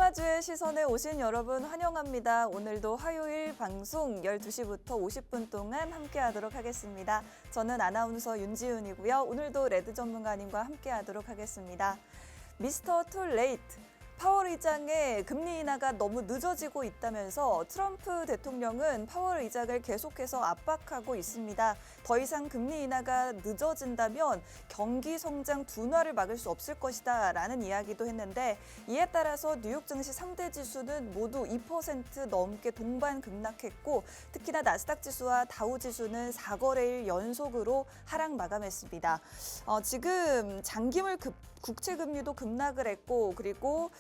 테마주의 시선에 오신 여러분 환영합니다. 오늘도 화요일 방송 12시부터 50분 동안 함께하도록 하겠습니다. 저는 아나운서 윤지훈이고요. 오늘도 레드 전문가님과 함께하도록 하겠습니다. 미스터 투 레이트. 파월 의장의 금리 인하가 너무 늦어지고 있다면서 트럼프 대통령은 파월 의장을 계속해서 압박하고 있습니다. 더 이상 금리 인하가 늦어진다면 경기 성장 둔화를 막을 수 없을 것이다 라는 이야기도 했는데, 이에 따라서 뉴욕 증시 3대 지수는 모두 2% 넘게 동반 급락했고, 특히나 나스닥 지수와 다우 지수는 4거래일 연속으로 하락 마감했습니다. 지금 장기물 국채 금리도 급락을 했고, 그리고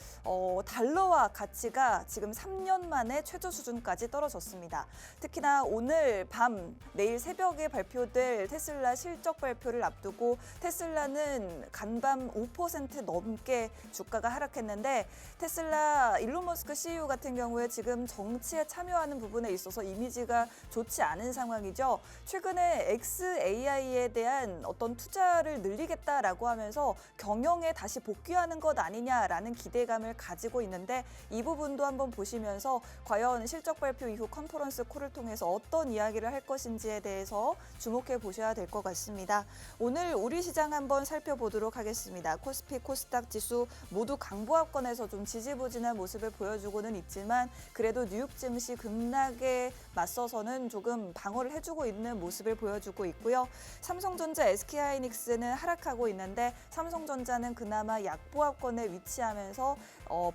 달러화 가치가 지금 3년 만에 최저 수준까지 떨어졌습니다. 특히나 오늘 밤, 내일 새벽에 발표될 테슬라 실적 발표를 앞두고 테슬라는 간밤 5% 넘게 주가가 하락했는데, 테슬라 일론 머스크 CEO 같은 경우에 지금 정치에 참여하는 부분에 있어서 이미지가 좋지 않은 상황이죠. 최근에 XAI에 대한 어떤 투자를 늘리겠다라고 하면서 경영에 다시 복귀하는 것 아니냐라는 기대감을 가지고 있는데, 이 부분도 한번 보시면서 과연 실적 발표 이후 컨퍼런스 콜을 통해서 어떤 이야기를 할 것인지에 대해서 주목해 보셔야 될 것 같습니다. 오늘 우리 시장 한번 살펴보도록 하겠습니다. 코스피, 코스닥 지수 모두 강보합권에서 좀 지지부진한 모습을 보여주고는 있지만, 그래도 뉴욕 증시 급락에 맞서서는 조금 방어를 해주고 있는 모습을 보여주고 있고요. 삼성전자, SK하이닉스는 하락하고 있는데, 삼성전자는 그나마 약보합권에 위치하면서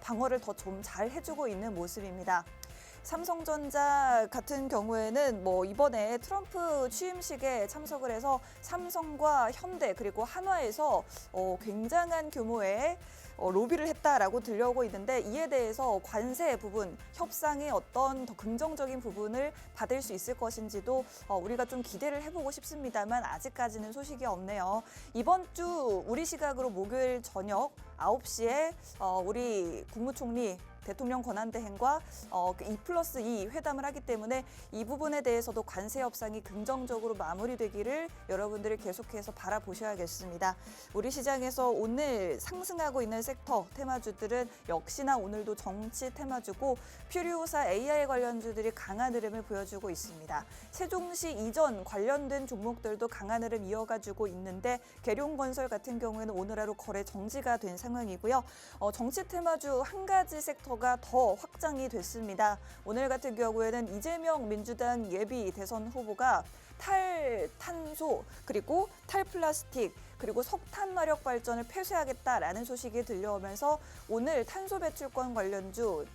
방어를 더 좀 잘 해주고 있는 모습입니다. 삼성전자 같은 경우에는 이번에 트럼프 취임식에 참석을 해서 삼성과 현대 그리고 한화에서 굉장한 규모의 로비를 했다라고 들려오고 있는데, 이에 대해서 관세 부분, 협상의 어떤 더 긍정적인 부분을 받을 수 있을 것인지도 우리가 좀 기대를 해보고 싶습니다만, 아직까지는 소식이 없네요. 이번 주 우리 시각으로 목요일 저녁 9시에 우리 국무총리 대통령 권한대행과 2+2 회담을 하기 때문에 이 부분에 대해서도 관세 협상이 긍정적으로 마무리되기를 여러분들이 계속해서 바라보셔야겠습니다. 우리 시장에서 오늘 상승하고 있는 섹터 테마주들은 역시나 오늘도 정치 테마주고, 퓨리오사 AI 관련주들이 강한 흐름을 보여주고 있습니다. 세종시 이전 관련된 종목들도 강한 흐름 이어가지고 있는데, 계룡건설 같은 경우에는 오늘 하루 거래 정지가 된 상황이고요. 정치 테마주 한 가지 섹터가 더 확장이 됐습니다. 오늘 같은 경우에는 이재명 민주당 예비 대선 후보가 탈탄소 그리고 탈플라스틱 그리고 석탄 화력 발전을 폐쇄하겠다라는 소식이 들려오면서 오늘 탄소 배출권 관련주,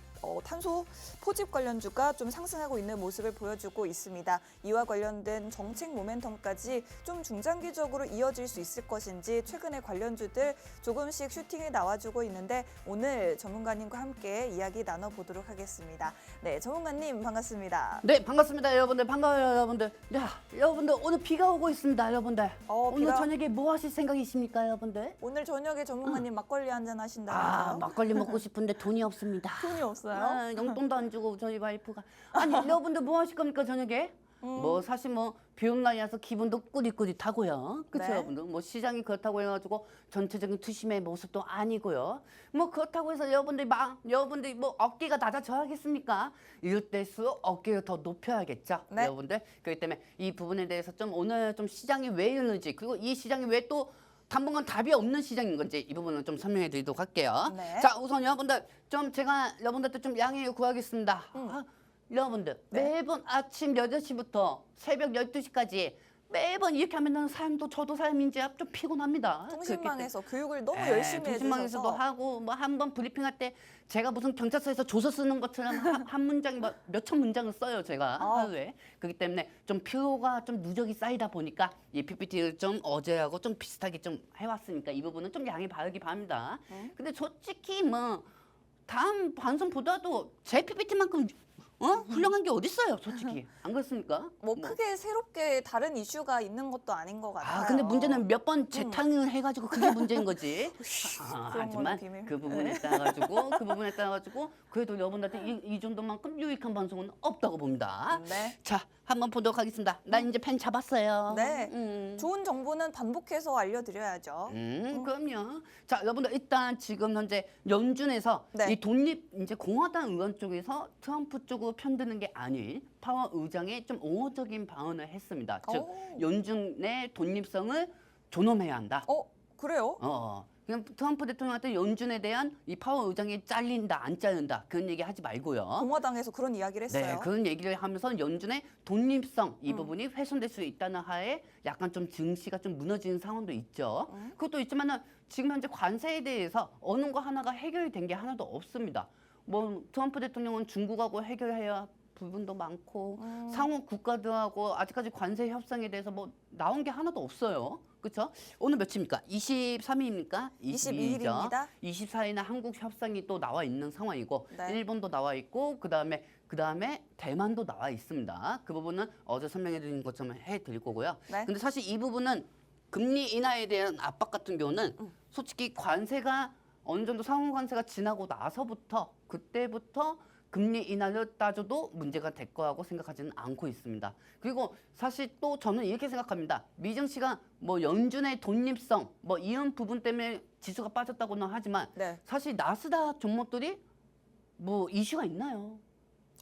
탄소 포집 관련주가 좀 상승하고 있는 모습을 보여주고 있습니다. 이와 관련된 정책 모멘텀까지 좀 중장기적으로 이어질 수 있을 것인지 최근의 관련주들 조금씩 슈팅이 나와주고 있는데, 오늘 전문가님과 함께 이야기 나눠보도록 하겠습니다. 네, 전문가님 반갑습니다. 네, 반갑습니다. 여러분들 반가워요. 여러분들. 야, 여러분들 오늘 비가 오고 있습니다. 여러분들. 오늘 저녁에 뭐 하실 생각이십니까, 여러분들? 오늘 저녁에 전문가님 막걸리 한잔 하신다면서요? 막걸리 먹고 싶은데 돈이 없습니다. 돈이 없어요? 용돈도 안 주고 저희 와이프가. 아니, 여러분들 뭐 하실 겁니까, 저녁에? 사실 비 오는 날이라서 기분도 꾸릿꾸릿하고요. 그렇죠, 네. 여러분들? 시장이 그렇다고 해가지고 전체적인 투심의 모습도 아니고요. 그렇다고 해서 여러분들이 어깨가 낮아져 하겠습니까? 이럴 때일수록 어깨를 더 높여야겠죠, 네. 여러분들? 그렇기 때문에 이 부분에 대해서 좀 오늘 좀 시장이 왜 이러는지, 그리고 이 시장이 왜 또 당분간 답이 없는 시장인 건지 이 부분은 좀 설명해 드리도록 할게요. 네. 자, 우선 여러분들 제가 여러분들한테 좀 양해 구하겠습니다. 여러분들 네. 매번 아침 8시부터 새벽 12시까지 매번 이렇게 하면 삶도 저도 삶인지 좀 피곤합니다. 통신망에서 교육을 너무 열심히 해주셔서. 통신망에서도 하고 한 번 브리핑할 때 제가 무슨 경찰서에서 조서 쓰는 것처럼 한 문장이 몇천 문장을 써요, 제가 하루에. 그렇기 때문에 좀 피로가 좀 누적이 쌓이다 보니까 이 PPT를 좀 어제하고 좀 비슷하게 좀 해왔으니까 이 부분은 좀 양해 바라기 바랍니다. 근데 솔직히 다음 방송보다도 제 PPT만큼 훌륭한 게 어딨어요, 솔직히. 안 그렇습니까? 뭐 크게 새롭게 다른 이슈가 있는 것도 아닌 것 같아요. 근데 문제는 몇 번 재탕을 해가지고 그게 문제인 거지. 그런 거는 하지만 비밀. 그 부분에 따라가지고 그래도 여러분들한테 이 정도만큼 유익한 방송은 없다고 봅니다. 네. 자, 한번 보도록 하겠습니다. 나 이제 펜 잡았어요. 네. 좋은 정보는 반복해서 알려드려야죠. 그럼요. 자, 여러분들 일단 지금 현재 연준에서 네. 이 독립 이제 공화당 의원 쪽에서 트럼프 쪽으로 편드는 게 아닌 파워 의장이 좀 옹호적인 발언을 했습니다. 즉 연준의 독립성을 존엄해야 한다. 그래요? 그냥 트럼프 대통령한테 연준에 대한 이 파워 의장이 잘린다 안 자른다 그런 얘기 하지 말고요. 공화당에서 그런 이야기를 했어요. 네, 그런 얘기를 하면서 연준의 독립성 이 부분이 훼손될 수 있다는 하에 약간 좀 증시가 좀 무너지는 상황도 있죠. 그것도 있지만은 지금 현재 관세에 대해서 어느 거 하나가 해결이 된 게 하나도 없습니다. 뭐 트럼프 대통령은 중국하고 해결해야 부분도 많고 상호 국가들하고 아직까지 관세 협상에 대해서 뭐 나온 게 하나도 없어요. 그렇죠? 오늘 며칠입니까? 23일입니까? 22일입니다. 24일에 한국 협상이 또 나와 있는 상황이고 네. 일본도 나와 있고 그다음에 대만도 나와 있습니다. 그 부분은 어제 설명해 드린 것처럼 해 드릴 거고요. 네. 근데 사실 이 부분은 금리 인하에 대한 압박 같은 경우는 솔직히 관세가 어느 정도 상호 관세가 지나고 나서부터 그때부터 금리 인하를 따져도 문제가 될 거라고 생각하지는 않고 있습니다. 그리고 사실 또 저는 이렇게 생각합니다. 미정 씨가 뭐 연준의 독립성 뭐 이런 부분 때문에 지수가 빠졌다고는 하지만 네. 사실 나스닥 종목들이 뭐 이슈가 있나요?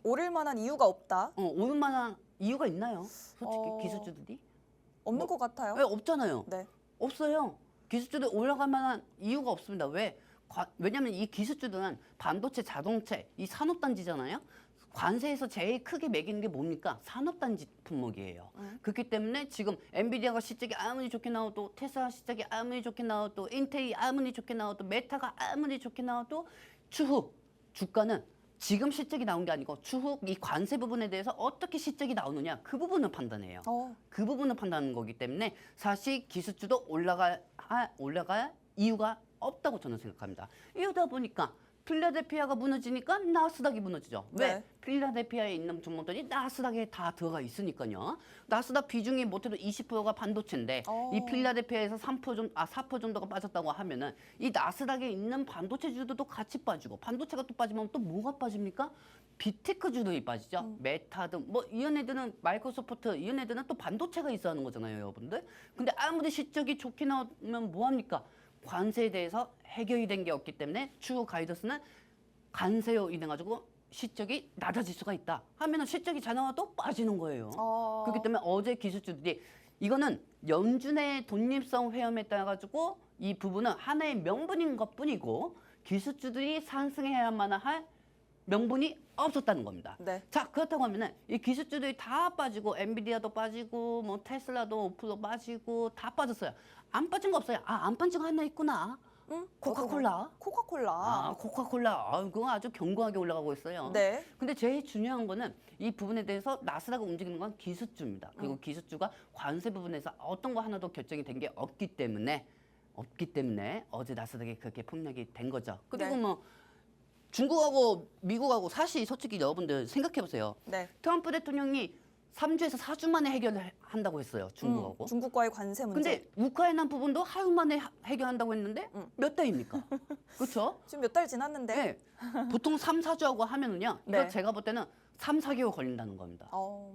오를 만한 이유가 없다. 오를 만한 이유가 있나요? 솔직히 기술주들이? 없는 것 같아요. 왜 없잖아요. 네. 없어요. 기술주들 올라갈 만한 이유가 없습니다. 왜냐하면 이 기술주들은 반도체, 자동차, 이 산업단지잖아요. 관세에서 제일 크게 매기는 게 뭡니까? 산업단지 품목이에요. 그렇기 때문에 지금 엔비디아가 실적이 아무리 좋게 나와도 테슬라 실적이 아무리 좋게 나와도 인텔이 아무리 좋게 나와도 메타가 아무리 좋게 나와도 추후 주가는 지금 실적이 나온 게 아니고 추후 이 관세 부분에 대해서 어떻게 실적이 나오느냐 그 부분을 판단해요. 그 부분을 판단하는 거기 때문에 사실 기술주도 올라갈 이유가 없다고 저는 생각합니다. 이러다 보니까 필라델피아가 무너지니까 나스닥이 무너지죠. 왜? 네. 필라델피아에 있는 종목들이 나스닥에 다 들어가 있으니까요. 나스닥 비중이 못해도 20%가 반도체인데 이 필라델피아에서 4% 정도가 빠졌다고 하면은 이 나스닥에 있는 반도체주들도 같이 빠지고 반도체가 또 빠지면 또 뭐가 빠집니까? 빅테크주들이 빠지죠. 메타든 뭐 이런 애들은 마이크로소프트 이런 애들은 또 반도체가 있어 하는 거잖아요, 여러분들. 근데 아무리 실적이 좋게 나오면 뭐 합니까? 관세에 대해서 해결이 된 게 없기 때문에 추후 가이던스는 관세로 인해 가지고 실적이 낮아질 수가 있다 하면은 실적이 잘 나와도 빠지는 거예요. 그렇기 때문에 어제 기술주들이 이거는 연준의 독립성 회험에 따라 가지고 이 부분은 하나의 명분인 것뿐이고 기술주들이 상승해야만 할 명분이 없었다는 겁니다. 네. 자, 그렇다고 하면은 이 기술주들이 다 빠지고 엔비디아도 빠지고 뭐 테슬라도 5% 빠지고 다 빠졌어요. 안 빠진 거 없어요. 안 빠진 거 하나 있구나. 코카콜라. 코카콜라. 코카콜라. 그거 아주 견고하게 올라가고 있어요. 네. 근데 제일 중요한 거는 이 부분에 대해서 나스닥을 움직이는 건 기술주입니다. 그리고 기술주가 관세 부분에서 어떤 거 하나도 결정이 된 게 없기 때문에 어제 나스닥이 그렇게 폭락이 된 거죠. 그리고 네. 뭐 중국하고 미국하고 사실 솔직히 여러분들 생각해 보세요. 네. 트럼프 대통령이 3주에서 4주 만에 해결을 한다고 했어요. 중국하고. 중국과의 관세 문제. 근데 우크라이나 부분도 하루 만에 해결한다고 했는데 몇 달입니까? 그렇죠? 지금 몇 달 지났는데. 네. 보통 3, 4주하고 하면은요. 이거 네. 제가 볼 때는 3, 4개월 걸린다는 겁니다.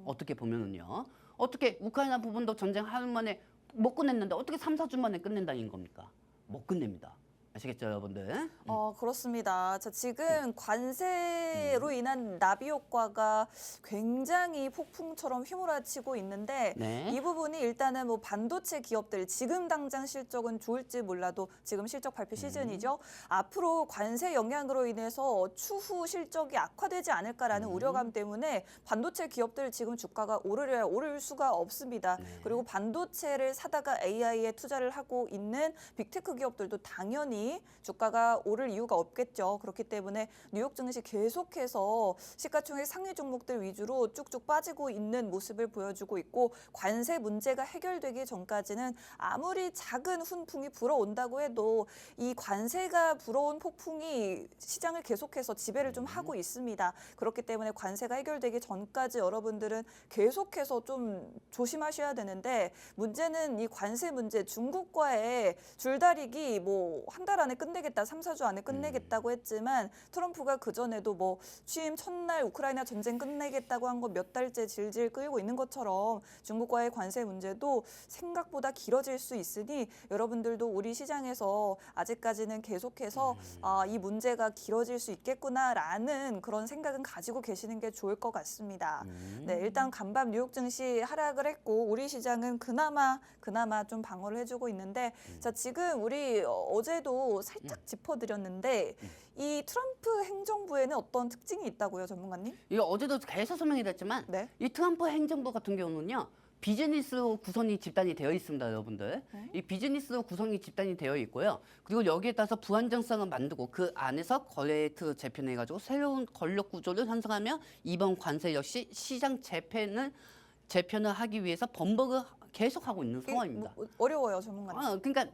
어떻게 보면은요. 어떻게 우크라이나 부분도 전쟁 하루 만에 못 끝냈는데 어떻게 3, 4주 만에 끝낸다는 겁니까? 못 끝냅니다. 아시겠죠, 여러분들? 그렇습니다. 자, 지금 관세로 인한 나비 효과가 굉장히 폭풍처럼 휘몰아치고 있는데 네. 이 부분이 일단은 뭐 반도체 기업들 지금 당장 실적은 좋을지 몰라도 지금 실적 발표 시즌이죠. 앞으로 관세 영향으로 인해서 추후 실적이 악화되지 않을까라는 우려감 때문에 반도체 기업들 지금 주가가 오를 수가 없습니다. 네. 그리고 반도체를 사다가 AI에 투자를 하고 있는 빅테크 기업들도 당연히 있으니 주가가 오를 이유가 없겠죠. 그렇기 때문에 뉴욕 증시 계속해서 시가총액 상위 종목들 위주로 쭉쭉 빠지고 있는 모습을 보여주고 있고 관세 문제가 해결되기 전까지는 아무리 작은 훈풍이 불어온다고 해도 이 관세가 불어온 폭풍이 시장을 계속해서 지배를 좀 하고 있습니다. 그렇기 때문에 관세가 해결되기 전까지 여러분들은 계속해서 좀 조심하셔야 되는데 문제는 이 관세 문제 중국과의 줄다리기 뭐 한 달 안에 끝내겠다, 3, 4주 안에 끝내겠다고 했지만 트럼프가 그전에도 뭐 취임 첫날 우크라이나 전쟁 끝내겠다고 한 거 몇 달째 질질 끌고 있는 것처럼 중국과의 관세 문제도 생각보다 길어질 수 있으니 여러분들도 우리 시장에서 아직까지는 계속해서 이 문제가 길어질 수 있겠구나라는 그런 생각은 가지고 계시는 게 좋을 것 같습니다. 네, 일단 간밤 뉴욕 증시 하락을 했고 우리 시장은 그나마 좀 방어를 해주고 있는데 자 지금 우리 어제도 살짝 짚어드렸는데 이 트럼프 행정부에는 어떤 특징이 있다고요, 전문가님? 이거 어제도 계속 설명이 됐지만 네. 이 트럼프 행정부 같은 경우는요. 비즈니스로 구성이 집단이 되어 있습니다, 여러분들. 이 비즈니스로 구성이 집단이 되어 있고요. 그리고 여기에 따라서 불안정성을 만들고 그 안에서 거래트 재편해가지고 새로운 권력 구조를 형성하며 이번 관세 역시 시장 재편을 하기 위해서 번복을 계속하고 있는 상황입니다. 뭐, 어려워요, 전문가님. 그러니까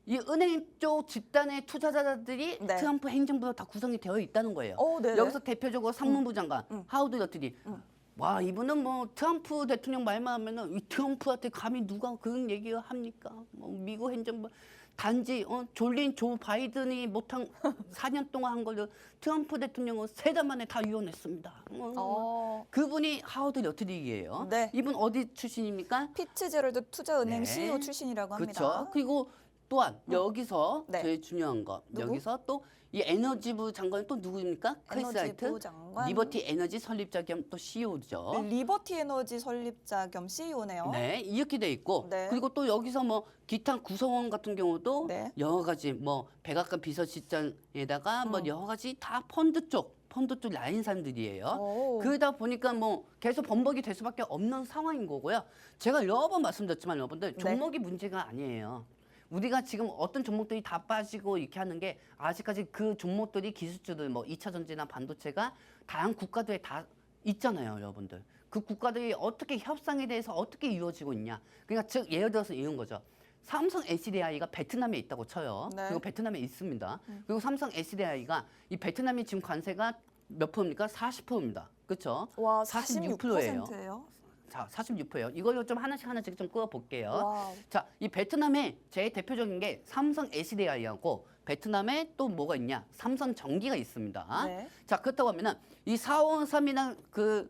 이 은행 쪽 집단의 투자자들이 네. 트럼프 행정부로 다 구성이 되어 있다는 거예요. 네네. 여기서 대표적으로 상무부 장관 하워드 러틀이 와 이분은 뭐 트럼프 대통령 말만 하면은 이 트럼프한테 감히 누가 그런 얘기를 합니까? 뭐 미국 행정부 단지 졸린 조 바이든이 못한 4년 동안 한 거를 트럼프 대통령은 3달 만에 다 이혼했습니다. 그분이 하워드 러틀이에요. 네. 이분 어디 출신입니까? 피츠제럴드 투자은행 네. CEO 출신이라고 합니다. 그렇죠. 그리고 또한 여기서 네. 제일 중요한 거 누구? 여기서 또 이 에너지부 장관은 또 누구입니까? 크리스 라이트 에너지부 장관. 리버티 에너지 설립자 겸 또 CEO죠. 리버티 에너지 설립자 겸 CEO네요. 네, 이렇게 돼 있고 네. 그리고 또 여기서 뭐 기타 구성원 같은 경우도 네. 여러 가지 뭐 백악관 비서실장에다가 뭐 여러 가지 다 펀드 쪽 라인 사람들이에요. 그러다 보니까 뭐 계속 번복이 될 수밖에 없는 상황인 거고요. 제가 여러 번 말씀드렸지만 여러분들 종목이 문제가 아니에요. 우리가 지금 어떤 종목들이 다 빠지고 이렇게 하는 게 아직까지 그 종목들이 기술주들 뭐 2차 전지나 반도체가 다양한 국가들에 다 있잖아요, 여러분들. 그 국가들이 어떻게 협상에 대해서 어떻게 이루어지고 있냐. 그러니까 즉 예를 들어서 이런 거죠. 삼성 SDI가 베트남에 있다고 쳐요. 네. 그리고 베트남에 있습니다. 그리고 삼성 SDI가 이 베트남이 지금 관세가 몇 프로입니까? 40%입니다. 그렇죠? 와, 46%예요. 46%예요. 자, 46%예요. 이걸로 좀 하나씩 좀 끌어볼게요. 와우. 자, 이 베트남에 제일 대표적인 게 삼성 SDI하고 베트남에 또 뭐가 있냐? 삼성전기가 있습니다. 네. 자, 그렇다고 하면은 이 4월 3일날 그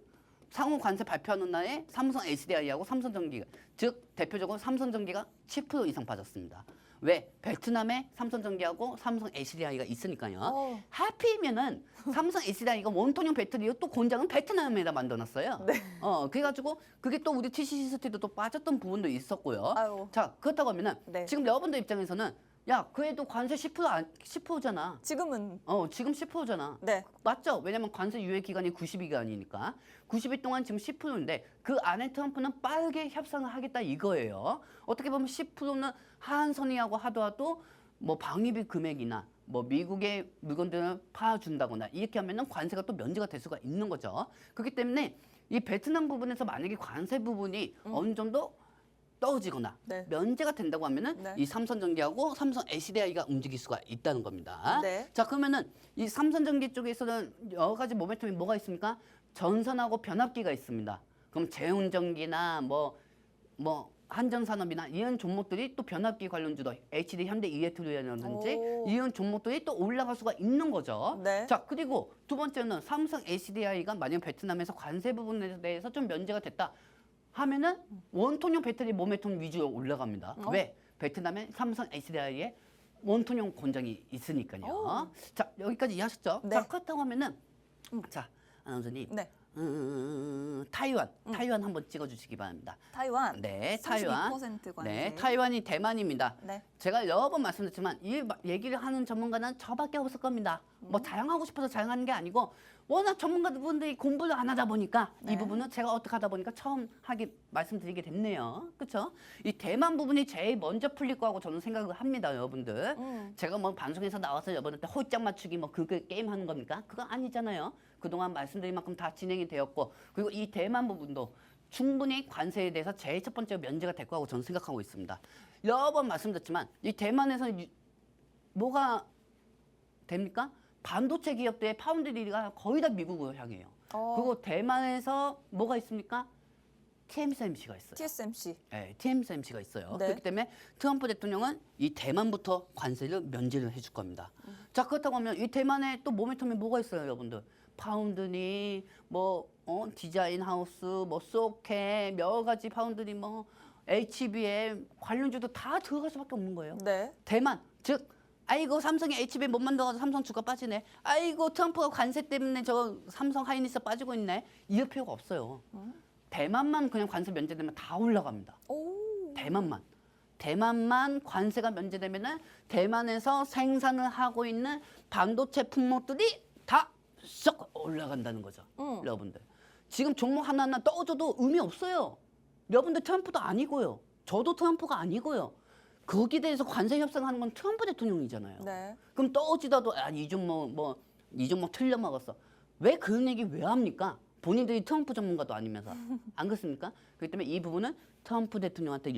상호 관세 발표하는 날에 삼성 SDI하고 삼성전기가 즉 대표적으로 삼성전기가 10% 이상 빠졌습니다. 왜? 베트남에 삼성전기하고 삼성 SDI가 있으니까요. 하필이면은 삼성 SDI가 원통형 배터리로 또 공장은 베트남에다 만들어놨어요. 네. 그래가지고 그게 또 우리 TC 시스템도 또 빠졌던 부분도 있었고요. 아유. 자, 그렇다고 하면은 네. 지금 여러분들 입장에서는 야, 그래도 관세 10%잖아. 지금은 지금 10%잖아. 네. 맞죠? 왜냐면 관세 유예 기간이 90일간이니까 90일 동안 지금 10%인데 그 안에 트럼프는 빠르게 협상을 하겠다 이거예요. 어떻게 보면 10%는 한선이하고 하더라도 뭐 방위비 금액이나 뭐 미국의 물건들을 팔아준다거나 이렇게 하면은 관세가 또 면제가 될 수가 있는 거죠. 그렇기 때문에 이 베트남 부분에서 만약에 관세 부분이 어느 정도 떨어지거나 네. 면제가 된다고 하면은 네. 이 삼성전기하고 삼성 SDI가 움직일 수가 있다는 겁니다. 네. 자, 그러면은 이 삼성전기 쪽에서는 여러 가지 모멘텀이 뭐가 있습니까? 전선하고 변압기가 있습니다. 그럼 재운전기나 뭐 한전산업이나 이런 종목들이 또 변압기 관련주도 HD 현대 이에트리라든지 이런 종목들이 또 올라갈 수가 있는 거죠. 네. 자, 그리고 두 번째는 삼성 SDI가 만약 베트남에서 관세 부분에 대해서 좀 면제가 됐다 하면은 원통형 배터리 모멘텀 위주로 올라갑니다. 왜? 베트남에 삼성 SDI에 원통형 공장이 있으니까요. 자, 여기까지 이해하셨죠? 네. 자, 그렇다고 하면은 자, 아나운서님. 네. 타이완 한번 찍어주시기 바랍니다. 타이완. 네, 타이완. 32% 관세. 네, 타이완이 대만입니다. 네. 제가 여러 번 말씀드렸지만 이 얘기를 하는 전문가는 저밖에 없을 겁니다. 뭐 자랑하고 싶어서 자랑하는 게 아니고 워낙 전문가분들이 공부를 안 하다 보니까 네. 이 부분은 제가 어떻게 하다 보니까 처음 말씀드리게 됐네요. 그렇죠? 이 대만 부분이 제일 먼저 풀릴 거라고 저는 생각을 합니다, 여러분들. 제가 뭐 방송에서 나와서 여러분한테 홀짝 맞추기 뭐 그거 게임 하는 겁니까? 그거 아니잖아요. 그동안 말씀드린 만큼 다 진행이 되었고 그리고 이 대만 부분도 충분히 관세에 대해서 제일 첫 번째 면제가 될 거라고 저는 생각하고 있습니다. 여러 번 말씀드렸지만 이 대만에서 뭐가 됩니까? 반도체 기업들의 파운드리가 거의 다 미국으로 향해요. 그리고 대만에서 뭐가 있습니까? TSMC가 있어요. TSMC. 네, TSMC가 있어요. 네. 그렇기 때문에 트럼프 대통령은 이 대만부터 관세를 면제를 해줄 겁니다. 자, 그렇다고 하면 이 대만에 또 모멘텀이 뭐가 있어요, 여러분들? 파운드리, 디자인 하우스, 뭐 소켓, 여러 가지 파운드리, 뭐 HBM 관련주도 다 들어갈 수밖에 없는 거예요. 네. 대만, 즉 아이고 삼성이 HBM 못 만들어서 삼성 주가 빠지네. 아이고 트럼프가 관세 때문에 저 삼성 하이닉스 빠지고 있네. 이럴 필요가 없어요. 대만만 그냥 관세 면제되면 다 올라갑니다. 오. 대만만 관세가 면제되면은 대만에서 생산을 하고 있는 반도체 품목들이 다 썩 올라간다는 거죠. 여러분들. 지금 종목 하나하나 떠줘도 의미 없어요. 여러분들 트럼프도 아니고요. 저도 트럼프가 아니고요. 거기에 대해서 관세 협상하는 건 트럼프 대통령이잖아요. 네. 그럼 떠오지다도 이 종목 틀려 먹었어. 왜 그런 얘기 왜 합니까? 본인들이 트럼프 전문가도 아니면서 안 그렇습니까? 그렇기 때문에 이 부분은 트럼프 대통령한테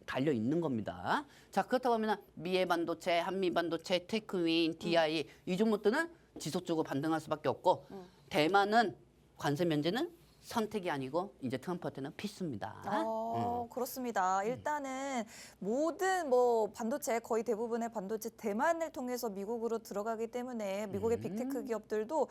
달려 있는 겁니다. 자, 그렇다고 하면 미래 반도체, 한미 반도체, 테크윈, DI 이 종목들은 지속적으로 반등할 수밖에 없고 대만은 관세 면제는 선택이 아니고 이제 트럼프한테는 필수입니다. 그렇습니다. 일단은 모든 반도체 거의 대부분의 반도체 대만을 통해서 미국으로 들어가기 때문에 미국의 빅테크 기업들도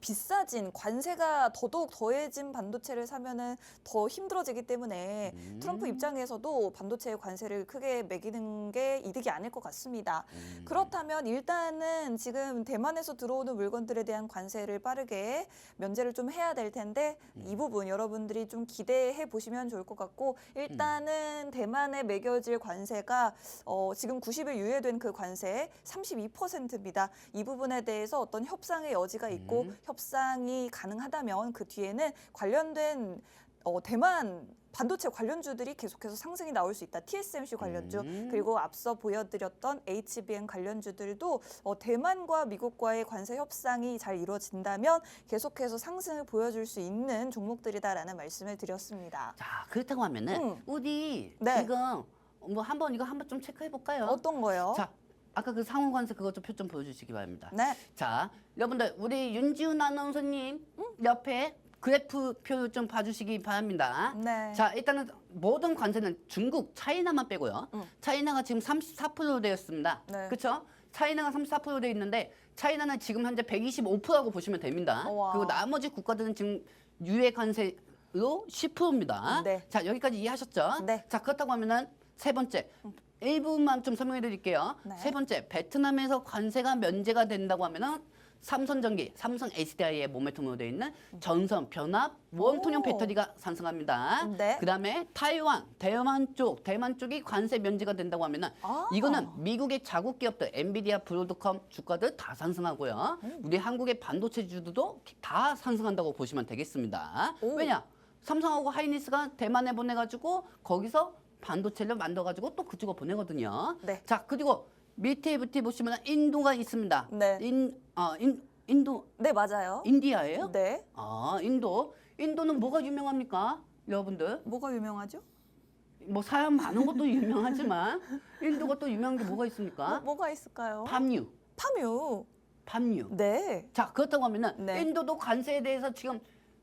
비싸진 관세가 더더욱 더해진 반도체를 사면은 더 힘들어지기 때문에 트럼프 입장에서도 반도체의 관세를 크게 매기는 게 이득이 아닐 것 같습니다. 그렇다면 일단은 지금 대만에서 들어오는 물건들에 대한 관세를 빠르게 면제를 좀 해야 될 텐데 이 부분 여러분들이 좀 기대해 보시면 좋을 것 같고 일단은 대만에 매겨질 관세가 지금 90일 유예된 그 관세 32%입니다. 이 부분에 대해서 어떤 협상의 여지가 있고 협상이 가능하다면 그 뒤에는 관련된 대만 반도체 관련주들이 계속해서 상승이 나올 수 있다. TSMC 관련주 그리고 앞서 보여드렸던 HBM 관련주들도 대만과 미국과의 관세 협상이 잘 이루어진다면 계속해서 상승을 보여줄 수 있는 종목들이다라는 말씀을 드렸습니다. 자, 그렇다고 하면은 우리 네. 이거 한번 좀 체크해 볼까요? 어떤 거요? 자, 아까 그 상호관세 그거 좀 표 좀 보여주시기 바랍니다. 네. 자, 여러분들 우리 윤지훈 아나운서님 옆에 그래프 표 좀 봐주시기 바랍니다. 네. 자, 일단은 모든 관세는 중국, 차이나만 빼고요. 차이나가 지금 34% 되었습니다. 네. 그렇죠? 차이나가 34% 되어 있는데 차이나는 지금 현재 125%라고 보시면 됩니다. 와. 그리고 나머지 국가들은 지금 유예 관세로 10%입니다. 네. 자, 여기까지 이해하셨죠? 네. 자, 그렇다고 하면은 세 번째. 일부만 좀 설명해 드릴게요. 네. 세 번째, 베트남에서 관세가 면제가 된다고 하면은 삼성전기, 삼성 HDI의 모멘텀으로 되어 있는 전선, 변압, 원통형 오. 배터리가 상승합니다. 네. 그다음에 타이완, 대만 쪽이 관세 면제가 된다고 하면은 이거는 미국의 자국 기업들, 엔비디아, 브로드컴 주가들 다 상승하고요. 우리 한국의 반도체주들도 다 상승한다고 보시면 되겠습니다. 오. 왜냐? 삼성하고 하이닉스가 대만에 보내가지고 거기서 반도체를 만들어가지고 또 그쪽으로 보내거든요. 네. 자, 그리고 밑에 보시면 인도가 있습니다. 네. 인도, 네, 맞아요. 인디아예요? 네. 인도는 뭐가 유명합니까? 여러분들, 뭐가 유명하죠? 뭐 사람 많은 것도 유명하지만 인도가 또 유명한 게 뭐가 있습니까? 뭐가 있을까요? 팜유. 팜유. 네. 자, 그렇다고 하면은 네. 인도도 관세에 대해서 지금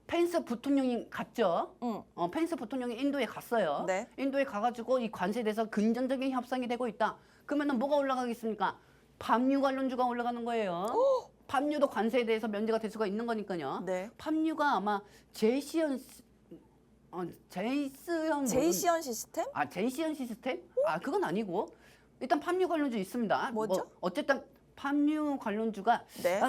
펜스 부통령이 갔죠. 응. 펜스 부통령이 인도에 갔어요. 네. 인도에 가가지고 이 관세에 대해서 긍정적인 협상이 되고 있다. 그러면은 뭐가 올라가겠습니까? 팜유 관련주가 올라가는 거예요. 팜유도 관세에 대해서 면제가 될 수가 있는 거니까요. 네. 팜유가 아마 제이시언 시스템? 제이시언 시스템? 그건 아니고 일단 팜유 관련주 있습니다. 뭐죠? 어쨌든 팜유 관련주가 네.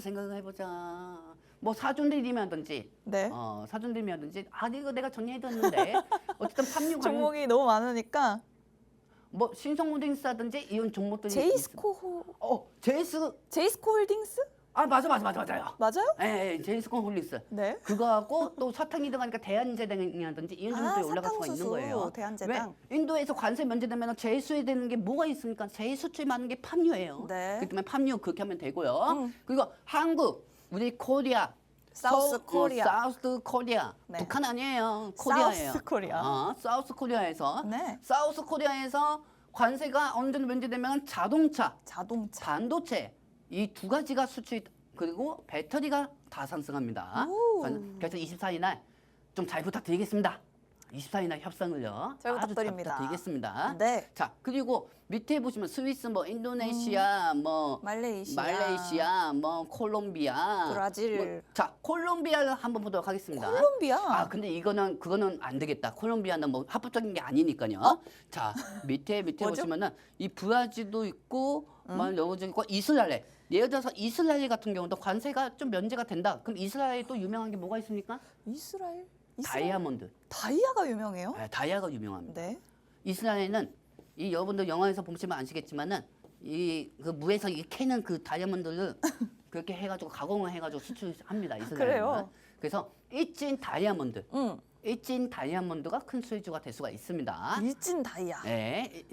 생각을 해보자. 뭐 사준들이면든지 네. 사준들이면든지 이거 내가 정리해뒀는데 어쨌든 팜유 관련 종목이 너무 많으니까 뭐 신성홀딩스라든지 이런 종목들이 제이스코 제이스코 홀딩스? 맞아요. 맞아요? 예, 제이스콘 홀릭스. 네. 그거하고 또 사탕이 들어가니까 대한제당이라든지 이런 종목들이 올라갈 수가 있는 사탕수수, 거예요. 대한제당. 왜? 인도에서 관세 면제되면 제일 수혜되는 게 뭐가 있습니까? 제일 수출 많은 게 팜유예요. 네. 그렇기 때문에 팜유 그렇게 하면 되고요. 그리고 한국, 우리 코리아. 사우스 코리아. 사우스 코리아. 네. 북한 아니에요. 코리아예요. 사우스 코리아. 사우스 코리아에서. 네. 사우스 코리아에서 관세가 어느 정도 면제되면 자동차, 반도체 이 두 가지가 수출이 그리고 배터리가 다 상승합니다. 오. 그래서 24일 날 좀 잘 부탁드리겠습니다. 24일 날 협상을요. 잘 아주 부탁드립니다. 부탁드리겠습니다. 네. 자, 그리고 밑에 보시면 스위스, 뭐 인도네시아, 뭐 말레이시아, 뭐 콜롬비아, 브라질. 자, 콜롬비아를 한번 보도록 하겠습니다. 콜롬비아. 근데 그거는 안 되겠다. 콜롬비아는 뭐 합법적인 게 아니니까요. 자, 밑에 뭐죠? 보시면은 이 브라질도 있고, 뭐 여러 개 있고 이스라엘. 예를 들어서 이스라엘 같은 경우도 관세가 좀 면제가 된다. 그럼 이스라엘에 또 유명한 게 뭐가 있습니까? 이스라엘? 다이아몬드. 다이아가 유명해요? 네, 다이아가 유명합니다. 네. 이스라엘은 이 여러분들 영화에서 보시면 아시겠지만은 이 그 무에서 이 캐는 그 다이아몬드를 그렇게 해가지고 가공을 해가지고 수출합니다. 이스라엘은. 그래요? 그래서 일진 다이아몬드. 응. 일진 다이아몬드가 큰 수혜주가 될 수가 있습니다. 일진 다이아. 네,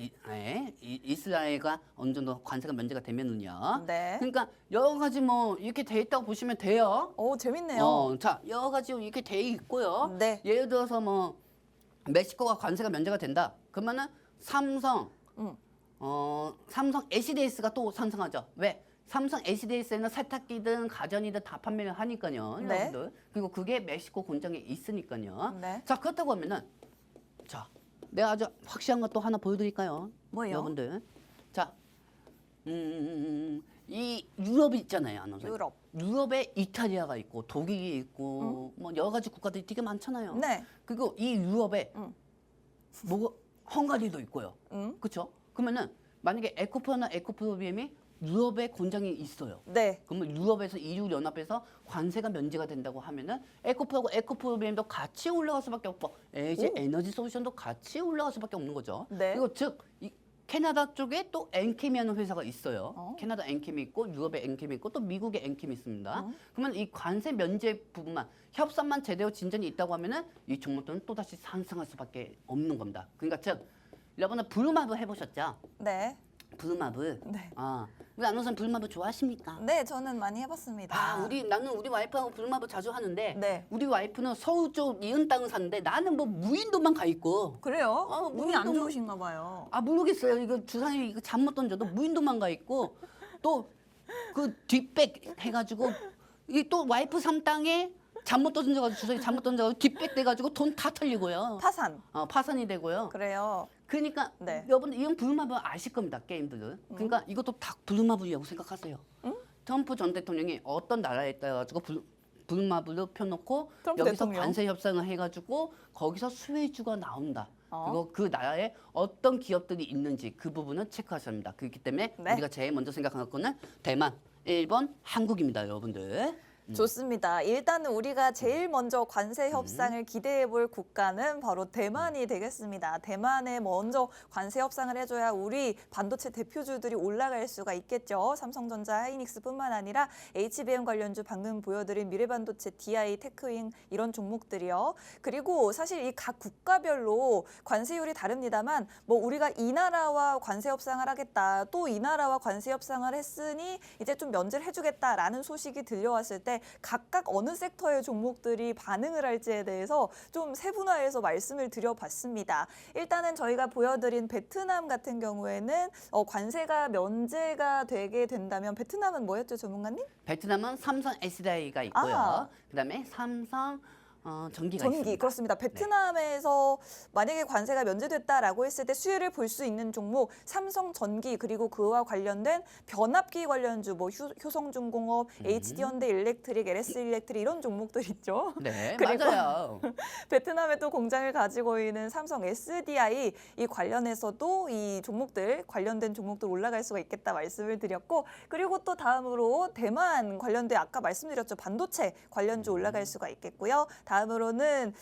이스라엘과 어느 정도 관세가 면제가 되면은요. 네. 그러니까 여러 가지 뭐 이렇게 돼 있다고 보시면 돼요. 오, 재밌네요. 자, 여러 가지 이렇게 돼 있고요. 네. 예를 들어서 뭐 멕시코가 관세가 면제가 된다. 그러면은 삼성 SDS가 또 상승하죠. 왜? 삼성 SDS에는 세탁기든 가전이든 다 판매를 하니까요. 네. 여러분들. 그리고 그게 멕시코 공장에 있으니까요. 네. 자, 그렇다고 하면은 자, 내가 아주 확실한 것도 하나 보여드릴까요? 뭐예요? 여러분들. 자, 이 유럽이 있잖아요. 아나운서. 유럽에 이탈리아가 있고 독일이 있고 뭐 여러 가지 국가들이 되게 많잖아요. 네. 그리고 이 유럽에 뭐 헝가리도 있고요. 그렇죠? 그러면은 만약에 에코프로나 에코프로비엠이 유럽에 공장이 있어요. 네. 그러면 유럽에서 EU 연합에서 관세가 면제가 된다고 하면은 에코프하고 에코프로비엠도 같이 올라갈 수밖에 없고 LG 에너지 솔루션도 같이 올라갈 수밖에 없는 거죠. 네. 그리고 즉 이 캐나다 쪽에 또 엔캠이라는 회사가 있어요. 캐나다 엔캠이 있고 유럽에 엔캠이 있고 또 미국에 엔캠이 있습니다. 그러면 이 관세 면제 부분만 협상만 제대로 진전이 있다고 하면은 이 종목들은 또 다시 상승할 수밖에 없는 겁니다. 그러니까 즉 여러분은 블루마블 해보셨죠? 네. 블루마블. 네. 우리 아나운서는 블루마블 좋아하십니까? 네, 저는 많이 해봤습니다. 나는 우리 와이프하고 블루마블 자주 하는데 네. 우리 와이프는 서울 쪽 이은 땅을 사는데 나는 뭐 무인도만 가 있고 그래요? 운이 안 무인도만- 좋으신가 봐요. 모르겠어요. 이거 주사위 이거 잘못 던져도 무인도만 가 있고 또 그 뒷백 해가지고 이 또 와이프 삼 땅에 잘못 던져가지고 주사위 잘못 던져가지고 뒷백 돼가지고 돈 다 털리고요. 파산. 파산이 되고요. 그래요. 그러니까 네. 여러분들 이런 블루마블 아실 겁니다. 게임들은. 그러니까 이것도 다 블루마블이라고 생각하세요. 트럼프 전 대통령이 어떤 나라에 따라가지고 블루마블로 펴놓고 트럼프 여기서 대통령? 관세 협상을 해가지고 거기서 수혜주가 나온다. 어. 그리고 그 나라에 어떤 기업들이 있는지 그 부분은 체크하셔야 합니다. 그렇기 때문에 네. 우리가 제일 먼저 생각하는 거는 대만, 일본, 한국입니다, 여러분들. 좋습니다. 일단은 우리가 제일 먼저 관세 협상을 기대해 볼 국가는 바로 대만이 되겠습니다. 대만에 먼저 관세 협상을 해줘야 우리 반도체 대표주들이 올라갈 수가 있겠죠. 삼성전자, 하이닉스뿐만 아니라 HBM 관련주 방금 보여드린 미래반도체, DI, 테크윙 이런 종목들이요. 그리고 사실 이 각 국가별로 관세율이 다릅니다만 뭐 우리가 이 나라와 관세 협상을 하겠다. 또 이 나라와 관세 협상을 했으니 이제 좀 면제를 해주겠다라는 소식이 들려왔을 때 각각 어느 섹터의 종목들이 반응을 할지에 대해서 좀 세분화해서 말씀을 드려봤습니다. 일단은 저희가 보여드린 베트남 같은 경우에는 관세가 면제가 되게 된다면 베트남은 뭐였죠, 전문가님? 베트남은 삼성 SDI가 있고요. 아. 그다음에 삼성 전기가 전기 있습니다. 그렇습니다. 베트남에서 만약에 관세가 면제됐다라고 했을 때 수혜를 볼 수 있는 종목 삼성전기 그리고 그와 관련된 변압기 관련주 뭐 효성중공업, HD현대 일렉트릭, LS 일렉트릭 이런 종목들 있죠. 네, 그리고 맞아요. 베트남에 또 공장을 가지고 있는 삼성 SDI 이 관련해서도 이 종목들 관련된 종목들 올라갈 수가 있겠다 말씀을 드렸고 그리고 또 다음으로 대만 관련된 아까 말씀드렸죠 반도체 관련주 올라갈 수가 있겠고요. 다음으로는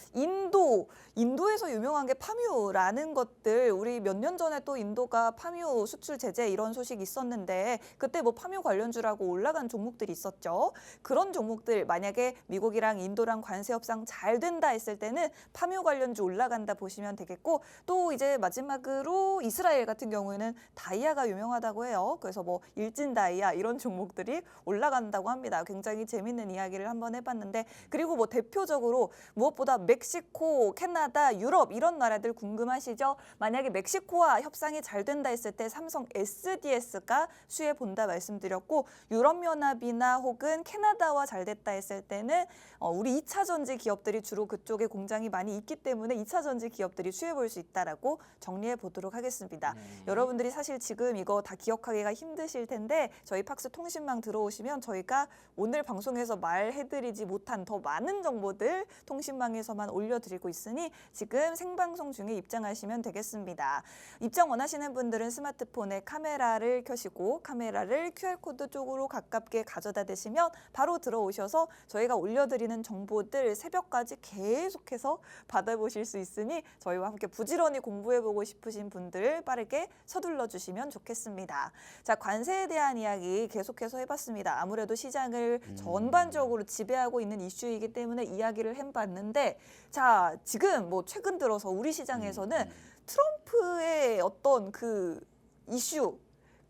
인도에서 유명한 게 파뮤라는 것들 우리 몇 년 전에 또 인도가 파뮤 수출 제재 이런 소식이 있었는데 그때 뭐 파뮤 관련주라고 올라간 종목들이 있었죠. 그런 종목들 만약에 미국이랑 인도랑 관세 협상 잘 된다 했을 때는 파뮤 관련주 올라간다 보시면 되겠고 또 이제 마지막으로 이스라엘 같은 경우에는 다이아가 유명하다고 해요. 그래서 뭐 일진 다이아 이런 종목들이 올라간다고 합니다. 굉장히 재밌는 이야기를 한번 해봤는데 그리고 뭐 대표적으로 무엇보다 멕시코, 캐나다, 유럽 이런 나라들 궁금하시죠? 만약에 멕시코와 협상이 잘 된다 했을 때 삼성 SDS가 수혜 본다 말씀드렸고 유럽연합이나 혹은 캐나다와 잘 됐다 했을 때는 우리 2차 전지 기업들이 주로 그쪽에 공장이 많이 있기 때문에 2차 전지 기업들이 수혜 볼 수 있다라고 정리해 보도록 하겠습니다. 여러분들이 사실 지금 이거 다 기억하기가 힘드실 텐데 저희 팍스 통신망 들어오시면 저희가 오늘 방송에서 말해드리지 못한 더 많은 정보들 통신망에서만 올려드리고 있으니 지금 생방송 중에 입장하시면 되겠습니다. 입장 원하시는 분들은 스마트폰에 카메라를 켜시고 카메라를 QR코드 쪽으로 가깝게 가져다 대시면 바로 들어오셔서 저희가 올려드리는 정보들 새벽까지 계속해서 받아보실 수 있으니 저희와 함께 부지런히 공부해보고 싶으신 분들 빠르게 서둘러 주시면 좋겠습니다. 자, 관세에 대한 이야기 계속해서 해봤습니다. 아무래도 시장을 전반적으로 지배하고 있는 이슈이기 때문에 이야기를 해봤는데 자, 지금 뭐 최근 들어서 우리 시장에서는 트럼프의 어떤 그 이슈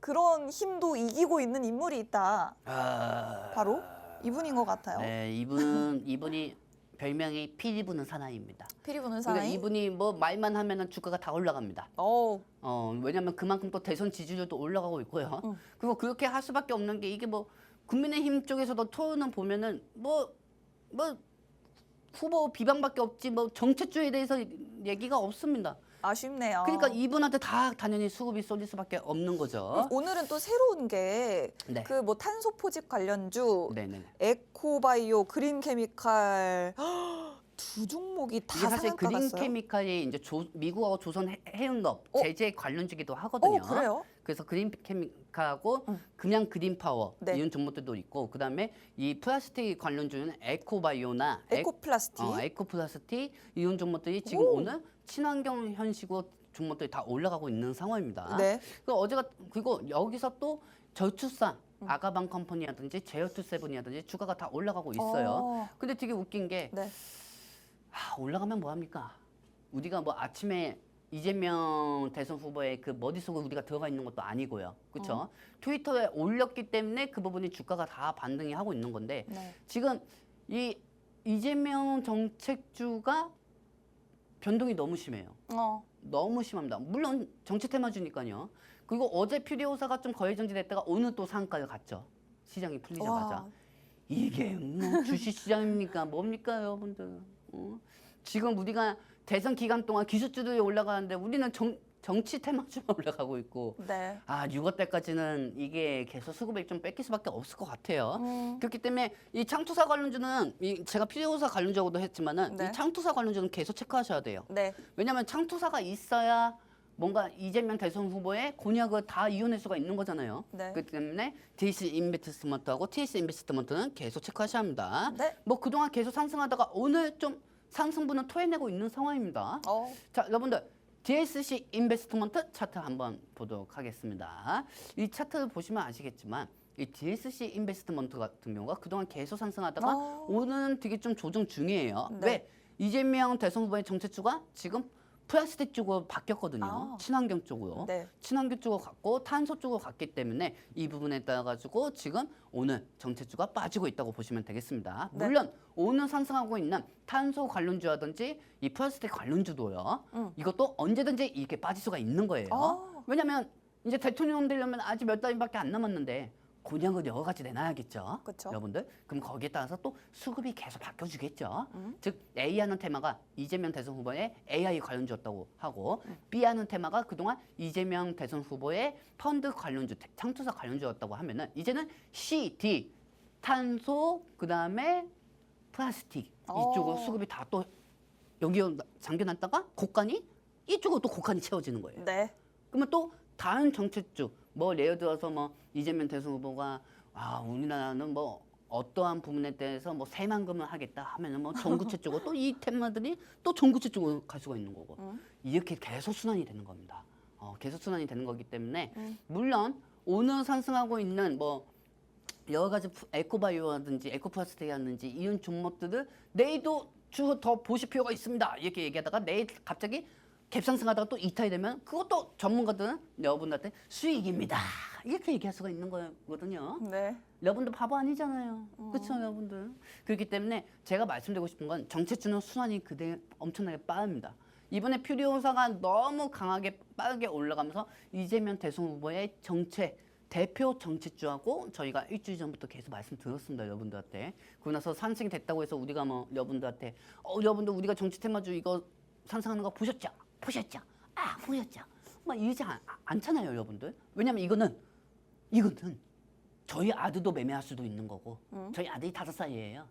그런 힘도 이기고 있는 인물이 있다. 바로 이분인 것 같아요. 네, 이분이 별명이 피리 부는 사나이입니다. 피리 부는 그러니까 사나이. 이분이 뭐 말만 하면은 주가가 다 올라갑니다. 왜냐면 그만큼 또 대선 지지율도 올라가고 있고요. 그리고 그렇게 할 수밖에 없는 게 이게 뭐 국민의힘 쪽에서도 토론은 보면은 뭐 후보 비방밖에 없지 뭐 정책주에 대해서 얘기가 없습니다. 아쉽네요. 그러니까 이분한테 다 당연히 수급이 쏠릴 수밖에 없는 거죠. 오늘은 또 새로운 게 네. 그 뭐 탄소 포집 관련주, 네네. 에코바이오, 그린케미칼 두 종목이 다 이게 사실 상한가 갔어요. 그린케미칼이 이제 미국하고 조선 해운업 제재 관련주기도 하거든요. 그래요? 그래서 그린케미칼하고 그냥 그린파워 네. 이런 종목들도 있고 그다음에 이 플라스틱 관련주는 에코바이오나 에코플라스틱. 에코플라스틱 이런 종목들이 지금 오늘 친환경 현식으로 종목들이 다 올라가고 있는 상황입니다. 네. 그리고 여기서 또 저출산 아가방 컴퍼니라든지 제어투세븐이라든지 주가가 다 올라가고 있어요. 근데 되게 웃긴 게 네. 올라가면 뭐합니까? 우리가 뭐 아침에 이재명 대선 후보의 그 머릿속에 우리가 들어가 있는 것도 아니고요. 그렇죠? 트위터에 올렸기 때문에 그 부분이 주가가 다 반등이 하고 있는 건데 네. 지금 이 이재명 정책주가 변동이 너무 심해요. 너무 심합니다. 물론 정치 테마주니까요. 그리고 어제 퓨리오사가 좀 거래 정지됐다가 오늘 또 상한가를 갔죠. 시장이 풀리자마자. 와. 이게 뭐 주식시장입니까? 뭡니까 여러분들. 지금 우리가 대선 기간 동안 기술주들이 올라가는데 우리는 정치 테마주만 올라가고 있고 네. 6월 때까지는 이게 계속 수급을 좀 뺏길 수밖에 없을 것 같아요. 그렇기 때문에 이 창투사 관련주는 제가 필요사 관련주하고도 했지만은 네. 이 창투사 관련주는 계속 체크하셔야 돼요. 네. 왜냐하면 창투사가 있어야 뭔가 이재명 대선 후보의 공약을 다 이겨낼 수가 있는 거잖아요. 네. 그렇기 때문에 TC 인베스트먼트하고 TS 인베스트먼트는 계속 체크하셔야 합니다. 네. 뭐 그동안 계속 상승하다가 오늘 좀 상승분을 토해내고 있는 상황입니다. 자, 여러분들 DSC 인베스트먼트 차트 한번 보도록 하겠습니다. 이 차트를 보시면 아시겠지만 이 DSC 인베스트먼트 같은 경우가 그동안 계속 상승하다가 오늘은 되게 좀 조정 중이에요. 네. 왜? 이재명 대선 후보의 정책주가 지금 플라스틱 쪽으로 바뀌었거든요. 친환경 쪽으로. 네. 친환경 쪽으로 갔고 탄소 쪽으로 갔기 때문에 이 부분에 따라 가지고 지금 오늘 정책주가 빠지고 있다고 보시면 되겠습니다. 네. 물론 오늘 상승하고 있는 탄소 관련주라든지 이 플라스틱 관련주도요. 이것도 언제든지 이렇게 빠질 수가 있는 거예요. 왜냐하면 이제 대통령 되려면 아직 몇 달밖에 안 남았는데 공약을 여러 가지 내놔야겠죠. 그쵸. 여러분들. 그럼 거기에 따라서 또 수급이 계속 바뀌어주겠죠. 즉 A하는 테마가 이재명 대선 후보의 AI 관련주였다고 하고 B하는 테마가 그동안 이재명 대선 후보의 펀드 관련주, 창투사 관련주였다고 하면은 이제는 C, D, 탄소, 그다음에 플라스틱 이쪽으로 수급이 다 또 여기 잠겨놨다가 곡간이 이쪽으로 또 곡간이 채워지는 거예요. 네. 그러면 또 다른 정책주 뭐 예를 들어서 뭐 이재명 대선 후보가 우리나라는 뭐 어떠한 부분에 대해서 뭐 새만금을 하겠다 하면은 뭐 전구체 쪽으로 또 이 테마들이 또 전구체 쪽으로 갈 수가 있는 거고 이렇게 계속 순환이 되는 겁니다. 계속 순환이 되는 거기 때문에 물론 오늘 상승하고 있는 뭐 여러 가지 에코바이오라든지 에코플라스틱이라든지 이런 종목들을 내일도 주 더 보실 필요가 있습니다. 이렇게 얘기하다가 내일 갑자기 갭상승하다가 또 이탈이 되면 그것도 전문가들은 여러분들한테 수익입니다. 이렇게 얘기할 수가 있는 거거든요. 네. 여러분들 바보 아니잖아요. 그렇죠, 여러분들. 그렇기 때문에 제가 말씀드리고 싶은 건 정책주는 순환이 그대 엄청나게 빠릅니다. 이번에 퓨리오사가 너무 강하게 빠르게 올라가면서 이재명 대선 후보의 정책 대표 정책주하고 저희가 일주일 전부터 계속 말씀드렸습니다, 여러분들한테. 그러고 나서 상승이 됐다고 해서 우리가 뭐 여러분들한테 여러분들 우리가 정치 테마주 이거 상승하는 거 보셨죠? 보셨죠? 보셨죠? 막 이러지 않잖아요, 여러분들. 왜냐면 이거는 저희 아들도 매매할 수도 있는 거고 저희 아들이 5살이에요.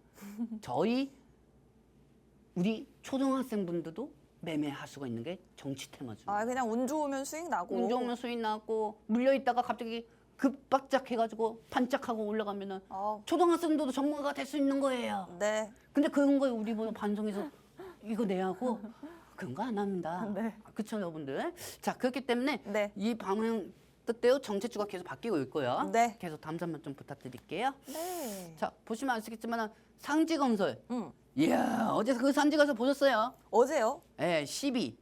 우리 초등학생분들도 매매할 수가 있는 게 정치 테마주. 그냥 운 좋으면 수익 나고. 운 좋으면 수익 나고 물려있다가 갑자기 급박작해가지고 반짝하고 올라가면은 초등학생들도 전문가가 될 수 있는 거예요. 네. 근데 그런 거에 우리 뭐 반성해서 이거 내하고 그런 거 안 합니다. 네. 그렇죠, 여러분들. 자, 그렇기 때문에 네. 이 방향 뜻대로 정책주가 계속 바뀌고 있고요. 네. 계속 다음 장면 좀 부탁드릴게요. 네. 자, 보시면 아시겠지만 상지건설. 음. 이야, 어제 그 상지건설 보셨어요? 어제요? 네, 12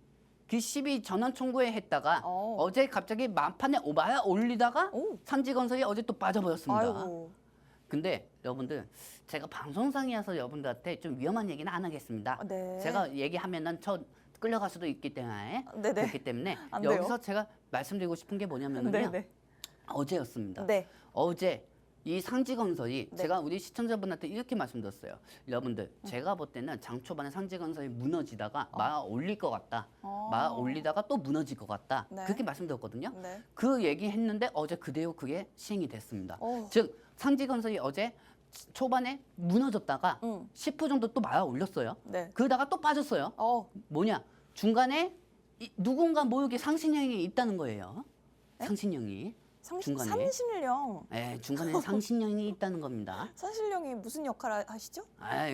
전원 청구에 했다가 어제 갑자기 만판에 오바야 올리다가 산지건설이 어제 또 빠져버렸습니다. 아이고. 근데 여러분들 제가 방송상이어서 여러분들한테 좀 위험한 얘기는 안 하겠습니다. 네. 제가 얘기하면은 저 끌려갈 수도 있기 때문에 네네. 그렇기 때문에 안 돼요. 여기서 제가 말씀드리고 싶은 게 뭐냐면요. 네네. 어제였습니다. 네. 어제 이 상지건설이 네. 제가 우리 시청자분한테 이렇게 말씀드렸어요. 여러분들 제가 볼 때는 장 초반에 상지건설이 무너지다가 막 올릴 것 같다. 막 올리다가 또 무너질 것 같다. 네. 그렇게 말씀드렸거든요. 네. 그 얘기했는데 어제 그대로 그게 시행이 됐습니다. 오. 즉 상지건설이 어제 초반에 무너졌다가 10% 정도 또 말아 올렸어요. 네. 그러다가 또 빠졌어요. 뭐냐? 중간에 누군가 모르게 상신형이 있다는 거예요. 네? 상신형이. 중간에. 산신령. 네, 중간에 상신형이 있다는 겁니다. 산신령이 무슨 역할을 하시죠?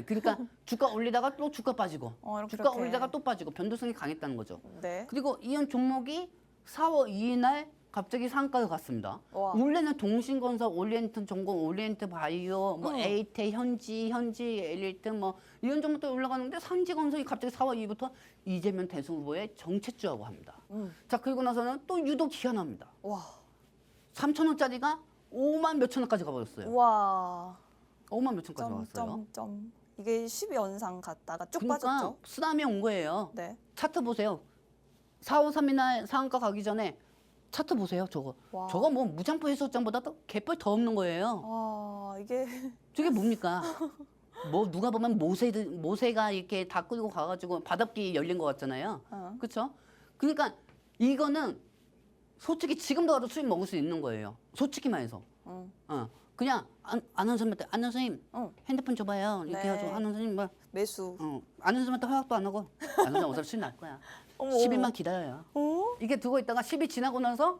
그러니까 주가 올리다가 또 주가 빠지고 이렇게, 주가 이렇게. 올리다가 또 빠지고 변동성이 강했다는 거죠. 네. 그리고 이런 종목이 4월 2일 날 갑자기 상가를 갔습니다. 와. 원래는 동신건설, 오리엔트 전공, 오리엔트 바이오, 뭐 에이테, 현지 엘리트 뭐 이런 종목들 올라가는데 상지건설이 갑자기 4월 2일부터 이재명 대선 후보의 정책주라고 합니다. 자, 그리고 나서는 또 유독 희한합니다. 와. 3,000원짜리가 5만 몇천 원까지 가버렸어요. 와. 5만 몇천까지 왔어요. 점. 이게 12연상 갔다가 쭉 그러니까 빠졌죠? 쓰나미 온 거예요. 네. 차트 보세요. 4월 3일 날 상한가 가기 전에 차트 보세요. 저거. 와. 저거 뭐 무장포 해수욕장보다 더 개뿔 더 없는 거예요. 이게 저게 뭡니까? 뭐 누가 보면 모세가 이렇게 다 끌고 가가지고 바닥이 열린 것 같잖아요. 그렇죠? 그러니까 이거는 솔직히 지금도 가도 수익 먹을 수 있는 거예요. 솔직히 말해서. 그냥 아나운서님한테 아나운서님 핸드폰 줘봐요. 이렇게 네. 해가지고 아나운서님 뭐 매수. 아나운서님한테 허락도 안 하고 아나운서 어차피 수익 날 거야. 10일만 기다려요. 이게 두고 있다가 10일 지나고 나서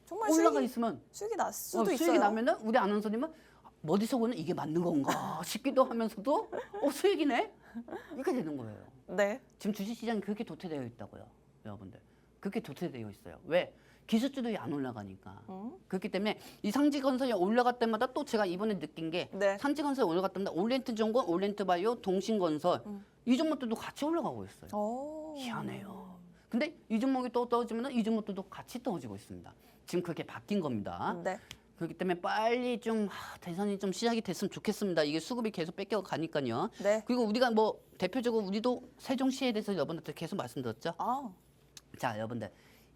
정말 올라가 있으면 수익이 났을 수도 수익이 있어요. 나면은 우리 아나운서님은 머릿속 보는 이게 맞는 건가 싶기도 하면서도 수익이네? 이렇게 되는 거예요. 네. 지금 주식시장이 그렇게 도태되어 있다고요. 여러분들. 그렇게 도태되어 있어요. 왜? 기술주들이 안 올라가니까. 그렇기 때문에 이 상지건설이 올라갈 때마다 또 제가 이번에 느낀 게 네. 상지건설이 올라갈 때마다 오리엔트 전공, 오리엔트 바이오, 동신건설 이 종목들도 같이 올라가고 있어요. 희한해요. 근데 이 종목이 또 떨어지면 이 종목들도 같이 떨어지고 있습니다. 지금 그렇게 바뀐 겁니다. 네. 그렇기 때문에 빨리 좀 대선이 좀 시작이 됐으면 좋겠습니다. 이게 수급이 계속 뺏겨 가니까요. 네. 그리고 우리가 뭐 대표적으로 우리도 세종시에 대해서 여러분들한테 계속 말씀드렸죠. 자, 여러분들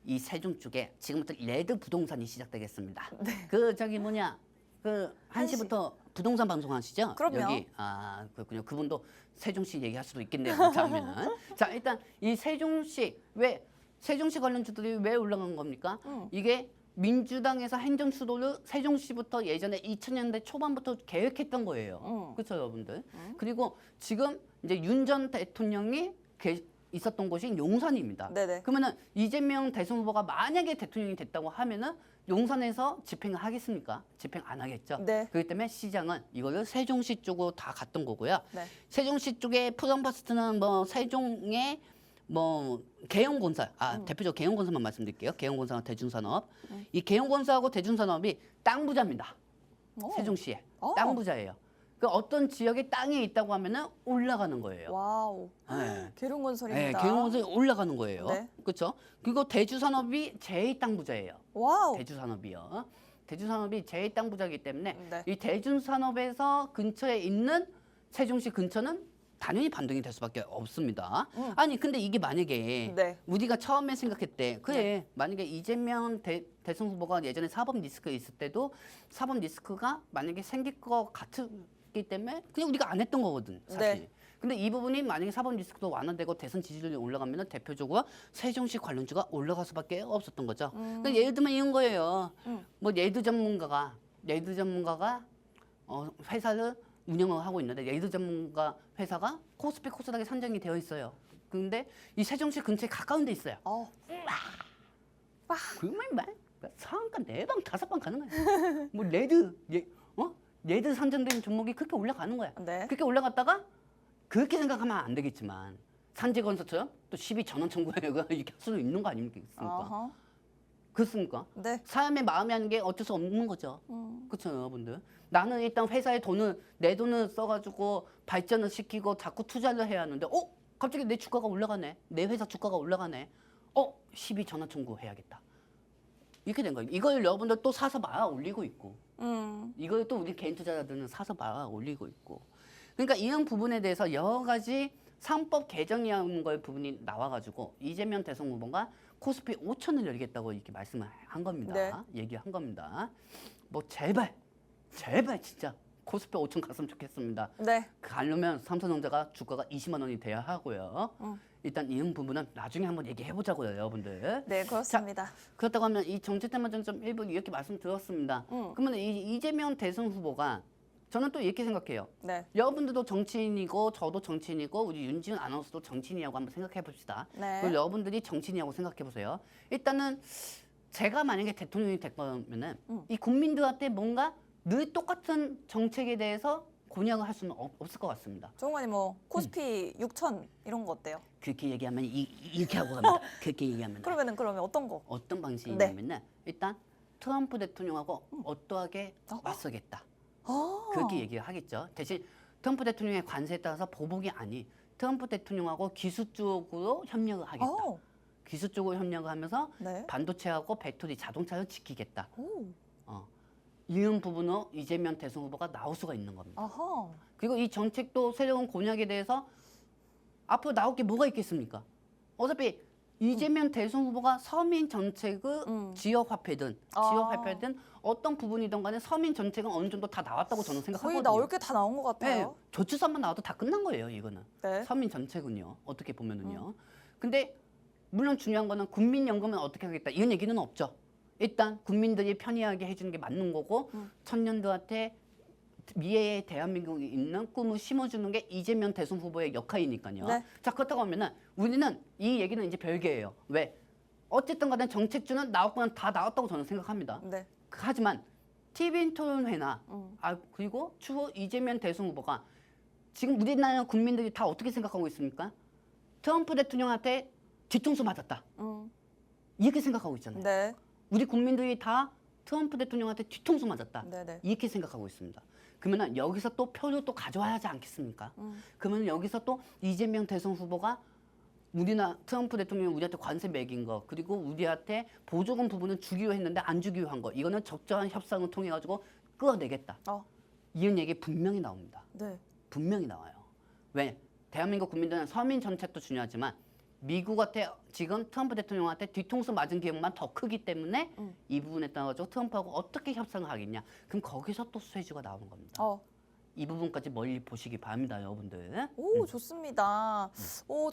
이 세종 쪽에 지금부터 레드 부동산이 시작되겠습니다. 그 저기 뭐냐 그 한시. 1시부터 부동산 방송하시죠? 그럼요. 여기. 아, 그렇군요. 그분도 세종시 얘기할 수도 있겠네요. 그렇다면은. 자, 일단 이 세종시 관련주들이 왜 올라간 겁니까? 이게 민주당에서 행정 수도를 세종시부터 예전에 2000년대 초반부터 계획했던 거예요. 그렇죠, 여러분들? 그리고 지금 이제 윤 전 대통령이 있었던 곳이 용산입니다. 네네. 그러면은 이재명 대선 후보가 만약에 대통령이 됐다고 하면은 용산에서 집행을 하겠습니까? 집행 안 하겠죠. 네. 그렇기 때문에 시장은 이거를 세종시 쪽으로 다 갔던 거고요. 네. 세종시 쪽에 프롬퍼스트는 뭐 세종의 뭐 계영건설, 대표적으로 계영건설만 말씀드릴게요. 계영건설과 대중산업. 이 계영건설하고 대중산업이 땅 부자입니다. 오. 세종시에 오. 땅 부자예요. 그 어떤 지역에 땅이 있다고 하면은 올라가는 거예요. 와우. 네. 계룡건설입니다. 네, 계영건설이 올라가는 거예요. 네. 그렇죠? 그리고 대주산업이 제2 땅 부자예요. 와우. 대주산업이요. 대주산업이 제2 땅 부자이기 때문에 네. 이 대주산업에서 근처에 있는 세종시 근처는 당연히 반등이 될 수밖에 없습니다. 아니 근데 이게 만약에 네. 우리가 처음에 생각했대. 그래 만약에 이재명 대선 후보가 예전에 사법 리스크 있을 때도 사법 리스크가 만약에 생길 것 같기 때문에 그냥 우리가 안 했던 거거든 사실. 네. 근데 이 부분이 만약에 사법 리스크도 완화되고 대선 지지율이 올라가면 대표적으로 세종시 관련주가 올라갈 수밖에 없었던 거죠. 그러니까 예를 들면 이런 거예요. 뭐 예드 전문가가 회사를 운영을 하고 있는데 예드 전문가 회사가 코스피 코스닥에 선정이 되어 있어요. 그런데 이 세종시 근처에 가까운 데 있어요. 그러면 상한가 4방 5방 가는 거야. 뭐 레드 선정된 종목이 그렇게 올라가는 거야. 네. 그렇게 올라갔다가 그렇게 생각하면 안 되겠지만 산지건설처럼 또 12전원 청구해가 이렇게 할 수도 있는 거 아닙니까? 어허. 그렇습니까? 네. 사람의 마음이 하는 게 어쩔 수 없는 거죠. 그렇죠, 여러분들. 나는 일단 회사에 내 돈을 써가지고 발전을 시키고 자꾸 투자를 해야 하는데, 갑자기 내 주가가 올라가네. 내 회사 주가가 올라가네. 12전원 청구해야겠다. 이렇게 된 거예요. 이걸 여러분들 또 사서 말아 올리고 있고, 이걸 또 우리 개인 투자자들은 사서 말아 올리고 있고. 그러니까 이런 부분에 대해서 여러 가지 상법 개정이라는 걸 부분이 나와가지고 이재명 대선 후보가 코스피 5천을 열겠다고 이렇게 말씀을 한 겁니다. 네. 얘기한 겁니다. 뭐 제발 진짜 코스피 5천 갔으면 좋겠습니다. 네. 가려면 삼성전자가 주가가 20만 원이 돼야 하고요. 일단 이런 부분은 나중에 한번 얘기해 보자고요, 여러분들. 네, 그렇습니다. 그렇다고 하면 이 정치 때문에 좀 일부 이렇게 말씀드렸습니다. 그러면 이재명 대선 후보가 저는 또 이렇게 생각해요. 네. 여러분들도 정치인이고 저도 정치인이고 우리 윤지훈 아나운서도 정치인이라고 한번 생각해 봅시다. 네. 그리고 여러분들이 정치인이라고 생각해 보세요. 일단은 제가 만약에 대통령이 될 거면은 이 국민들한테 뭔가 늘 똑같은 정책에 대해서 공약을 할 수는 없을 것 같습니다. 정관이 뭐 코스피 6천 이런 거 어때요? 그렇게 얘기하면 이렇게 하고 갑니다. 그렇게 얘기하면 그러면 어떤 거? 어떤 방식이냐면은 일단 트럼프 대통령하고 어떠하게 맞서겠다. 그렇게 얘기를 하겠죠. 대신 트럼프 대통령의 관세에 따라서 보복이 아닌 트럼프 대통령하고 기술적으로 협력을 하겠다. 기술적으로 협력을 하면서 네. 반도체하고 배터리, 자동차를 지키겠다. 오. 이런 부분으로 이재명 대선 후보가 나올 수가 있는 겁니다. 아하. 그리고 이 정책도 새로운 공약에 대해서 앞으로 나올 게 뭐가 있겠습니까? 어차피 이재명 대선 후보가 서민 정책을 지역화폐든 어떤 부분이든 간에 서민 정책은 어느 정도 다 나왔다고 저는 생각하거든요. 거의 나올 게 다 나온 것 같아요. 네, 저출산만 나와도 다 끝난 거예요, 이거는. 네. 서민 정책은요, 어떻게 보면은요. 근데 물론 중요한 거는 국민연금은 어떻게 하겠다 이런 얘기는 없죠. 일단 국민들이 편리하게 해주는 게 맞는 거고 청년들한테 미래의 대한민국이 있는 꿈을 심어주는 게 이재명 대선 후보의 역할이니까요. 네. 자 그렇다고 하면은 우리는 이 얘기는 이제 별개예요. 왜? 어쨌든 간에 정책주는 나올 거는 다 나왔다고 저는 생각합니다. 네. 하지만 TV 토론회나 그리고 추후 이재명 대선 후보가 지금 우리나라 국민들이 다 어떻게 생각하고 있습니까? 트럼프 대통령한테 뒤통수 맞았다. 이렇게 생각하고 있잖아요. 네. 우리 국민들이 다 트럼프 대통령한테 뒤통수 맞았다. 네네. 이렇게 생각하고 있습니다. 그러면 여기서 또 표를 또 가져와야 하지 않겠습니까? 그러면 여기서 또 이재명 대선 후보가 우리나라 트럼프 대통령이 우리한테 관세 매긴 거 그리고 우리한테 보조금 부분은 주기로 했는데 안 주기로 한 거 이거는 적절한 협상을 통해 가지고 끌어내겠다. 이런 얘기 분명히 나옵니다. 네. 분명히 나와요. 왜? 대한민국 국민들은 서민 정책도 중요하지만 미국한테 지금 트럼프 대통령한테 뒤통수 맞은 기억만 더 크기 때문에 이 부분에 따라서 트럼프하고 어떻게 협상을 하겠냐. 그럼 거기서 또 수혜주가 나오는 겁니다. 이 부분까지 멀리 보시기 바랍니다, 여러분들. 오, 좋습니다.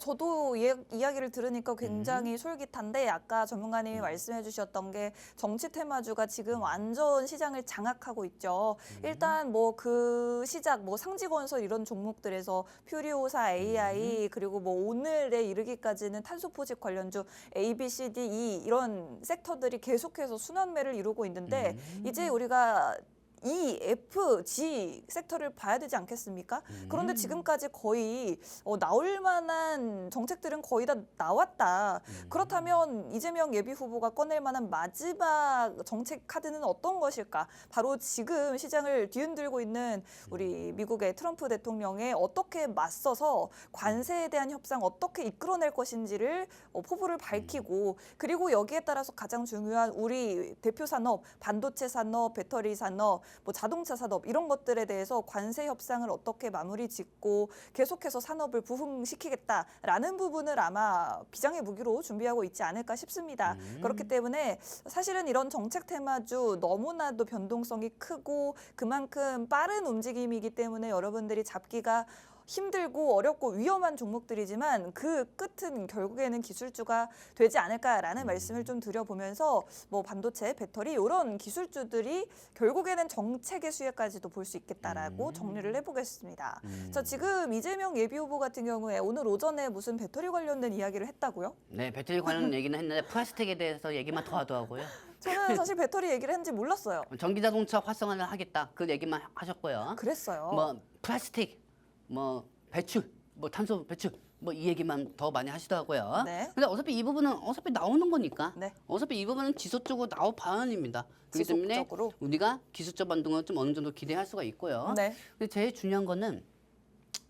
저도 이야기를 들으니까 굉장히 솔깃한데 아까 전문가님이 말씀해 주셨던 게 정치 테마주가 지금 완전 시장을 장악하고 있죠. 일단 뭐 그 시작 뭐 상지건설 이런 종목들에서 퓨리오사 AI 그리고 뭐 오늘에 이르기까지는 탄소포집 관련주 A, B, C, D, E 이런 섹터들이 계속해서 순환매를 이루고 있는데 이제 우리가 E, F, G 섹터를 봐야 되지 않겠습니까? 그런데 지금까지 거의 나올 만한 정책들은 거의 다 나왔다. 그렇다면 이재명 예비 후보가 꺼낼 만한 마지막 정책 카드는 어떤 것일까? 바로 지금 시장을 뒤흔들고 있는 우리 미국의 트럼프 대통령에 어떻게 맞서서 관세에 대한 협상 어떻게 이끌어낼 것인지를 포부를 밝히고 그리고 여기에 따라서 가장 중요한 우리 대표 산업, 반도체 산업, 배터리 산업 뭐 자동차 산업 이런 것들에 대해서 관세 협상을 어떻게 마무리 짓고 계속해서 산업을 부흥시키겠다라는 부분을 아마 비장의 무기로 준비하고 있지 않을까 싶습니다. 그렇기 때문에 사실은 이런 정책 테마주 너무나도 변동성이 크고 그만큼 빠른 움직임이기 때문에 여러분들이 잡기가 힘들고 어렵고 위험한 종목들이지만 그 끝은 결국에는 기술주가 되지 않을까라는 말씀을 좀 드려보면서 뭐 반도체, 배터리 이런 기술주들이 결국에는 정책의 수혜까지도 볼 수 있겠다라고 정리를 해보겠습니다. 자, 지금 이재명 예비 후보 같은 경우에 오늘 오전에 무슨 배터리 관련된 이야기를 했다고요? 네, 배터리 관련 얘기는 했는데 플라스틱에 대해서 얘기만 더 하더라고요. 저는 사실 배터리 얘기를 했는지 몰랐어요. 전기자동차 활성화를 하겠다 그 얘기만 하셨고요. 그랬어요. 뭐 플라스틱, 뭐 배출, 뭐 탄소 배출, 뭐 이 얘기만 더 많이 하시더라고요. 네. 근데 어차피 이 부분은 어차피 나오는 거니까. 네. 어차피 이 부분은 지속적으로 나올 방안입니다. 그렇기 때문에 지속적으로. 우리가 기술적 반등을 좀 어느 정도 기대할 수가 있고요. 네. 근데 제일 중요한 거는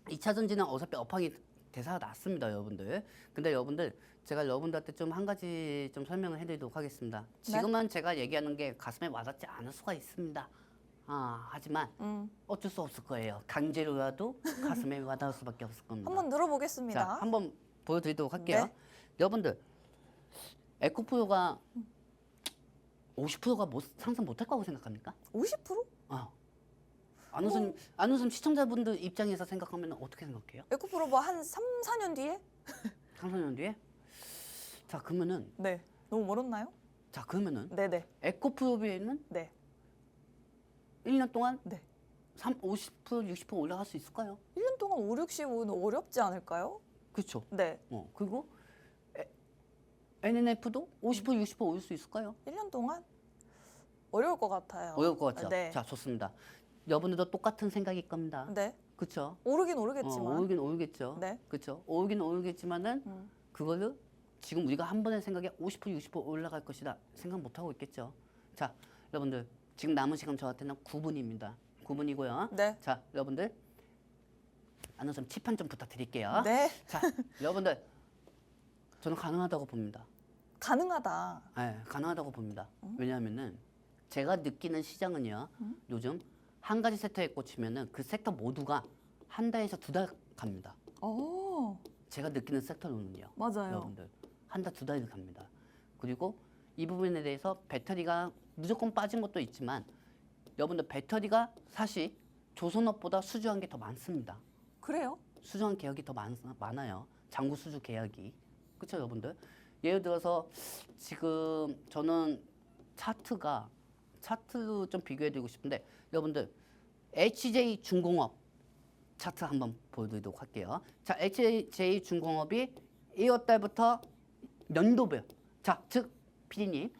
2차 전지는 어차피 업황이 대사가 났습니다, 여러분들. 근데 여러분들 제가 여러분들한테 좀 한 가지 좀 설명을 해드리도록 하겠습니다. 지금은 제가 얘기하는 게 가슴에 와닿지 않을 수가 있습니다. 하지만 어쩔 수 없을 거예요. 강제로라도 가슴에 와닿을 수밖에 없을 겁니다. 한번 들어보겠습니다. 자, 한번 보여드리도록 할게요. 네. 여러분들, 에코프로가 50%가 상승 못할 거라고 생각합니까? 50%? 안우선 시청자분들 입장에서 생각하면 어떻게 생각해요? 에코프로 뭐 한 3, 4년 뒤에? 3, 4년 뒤에? 자, 그러면은 네. 너무 멀었나요? 네네. 에코프로비에는 네. 1년 동안 네. 50%, 60% 올라갈 수 있을까요? 1년 동안 5, 60은 어렵지 않을까요? 그렇죠. 네. 그리고 NNF도 50%, 60% 오를 수 있을까요? 1년 동안 어려울 것 같아요. 어려울 것 같죠? 네. 자, 좋습니다. 여러분들도 똑같은 생각일 겁니다. 네. 그렇죠? 오르긴 오르겠지만. 오르긴 오르겠죠. 네. 그렇죠? 오르긴 오르겠지만은 그거를 지금 우리가 한 번의 생각에 50%, 60% 올라갈 것이다 생각 못 하고 있겠죠. 자, 여러분들 지금 남은 시간 저한테는 9분입니다. 9분이고요. 네. 자, 여러분들 아나운서 팁 한 좀 부탁드릴게요. 네. 자, 여러분들 저는 가능하다고 봅니다. 가능하다. 네, 가능하다고 봅니다. 왜냐하면은 제가 느끼는 시장은요. 요즘 한 가지 섹터에 꽂히면은 그 섹터 모두가 한 달에서 2달 갑니다. 오. 제가 느끼는 섹터로는요. 맞아요. 여러분들 한 달 2달 갑니다. 그리고 이 부분에 대해서 배터리가 무조건 빠진 것도 있지만 여러분들 배터리가 사실 조선업보다 수주한 게 더 많습니다. 그래요? 수주한 계약이 더 많아요. 장구 수주 계약이. 그렇죠, 여러분들? 예를 들어서 지금 저는 차트로 좀 비교해드리고 싶은데 여러분들 HJ 중공업 차트 한번 보여드리도록 할게요. 자, HJ 중공업이 1월 달부터 연도별, 자, 즉 PD님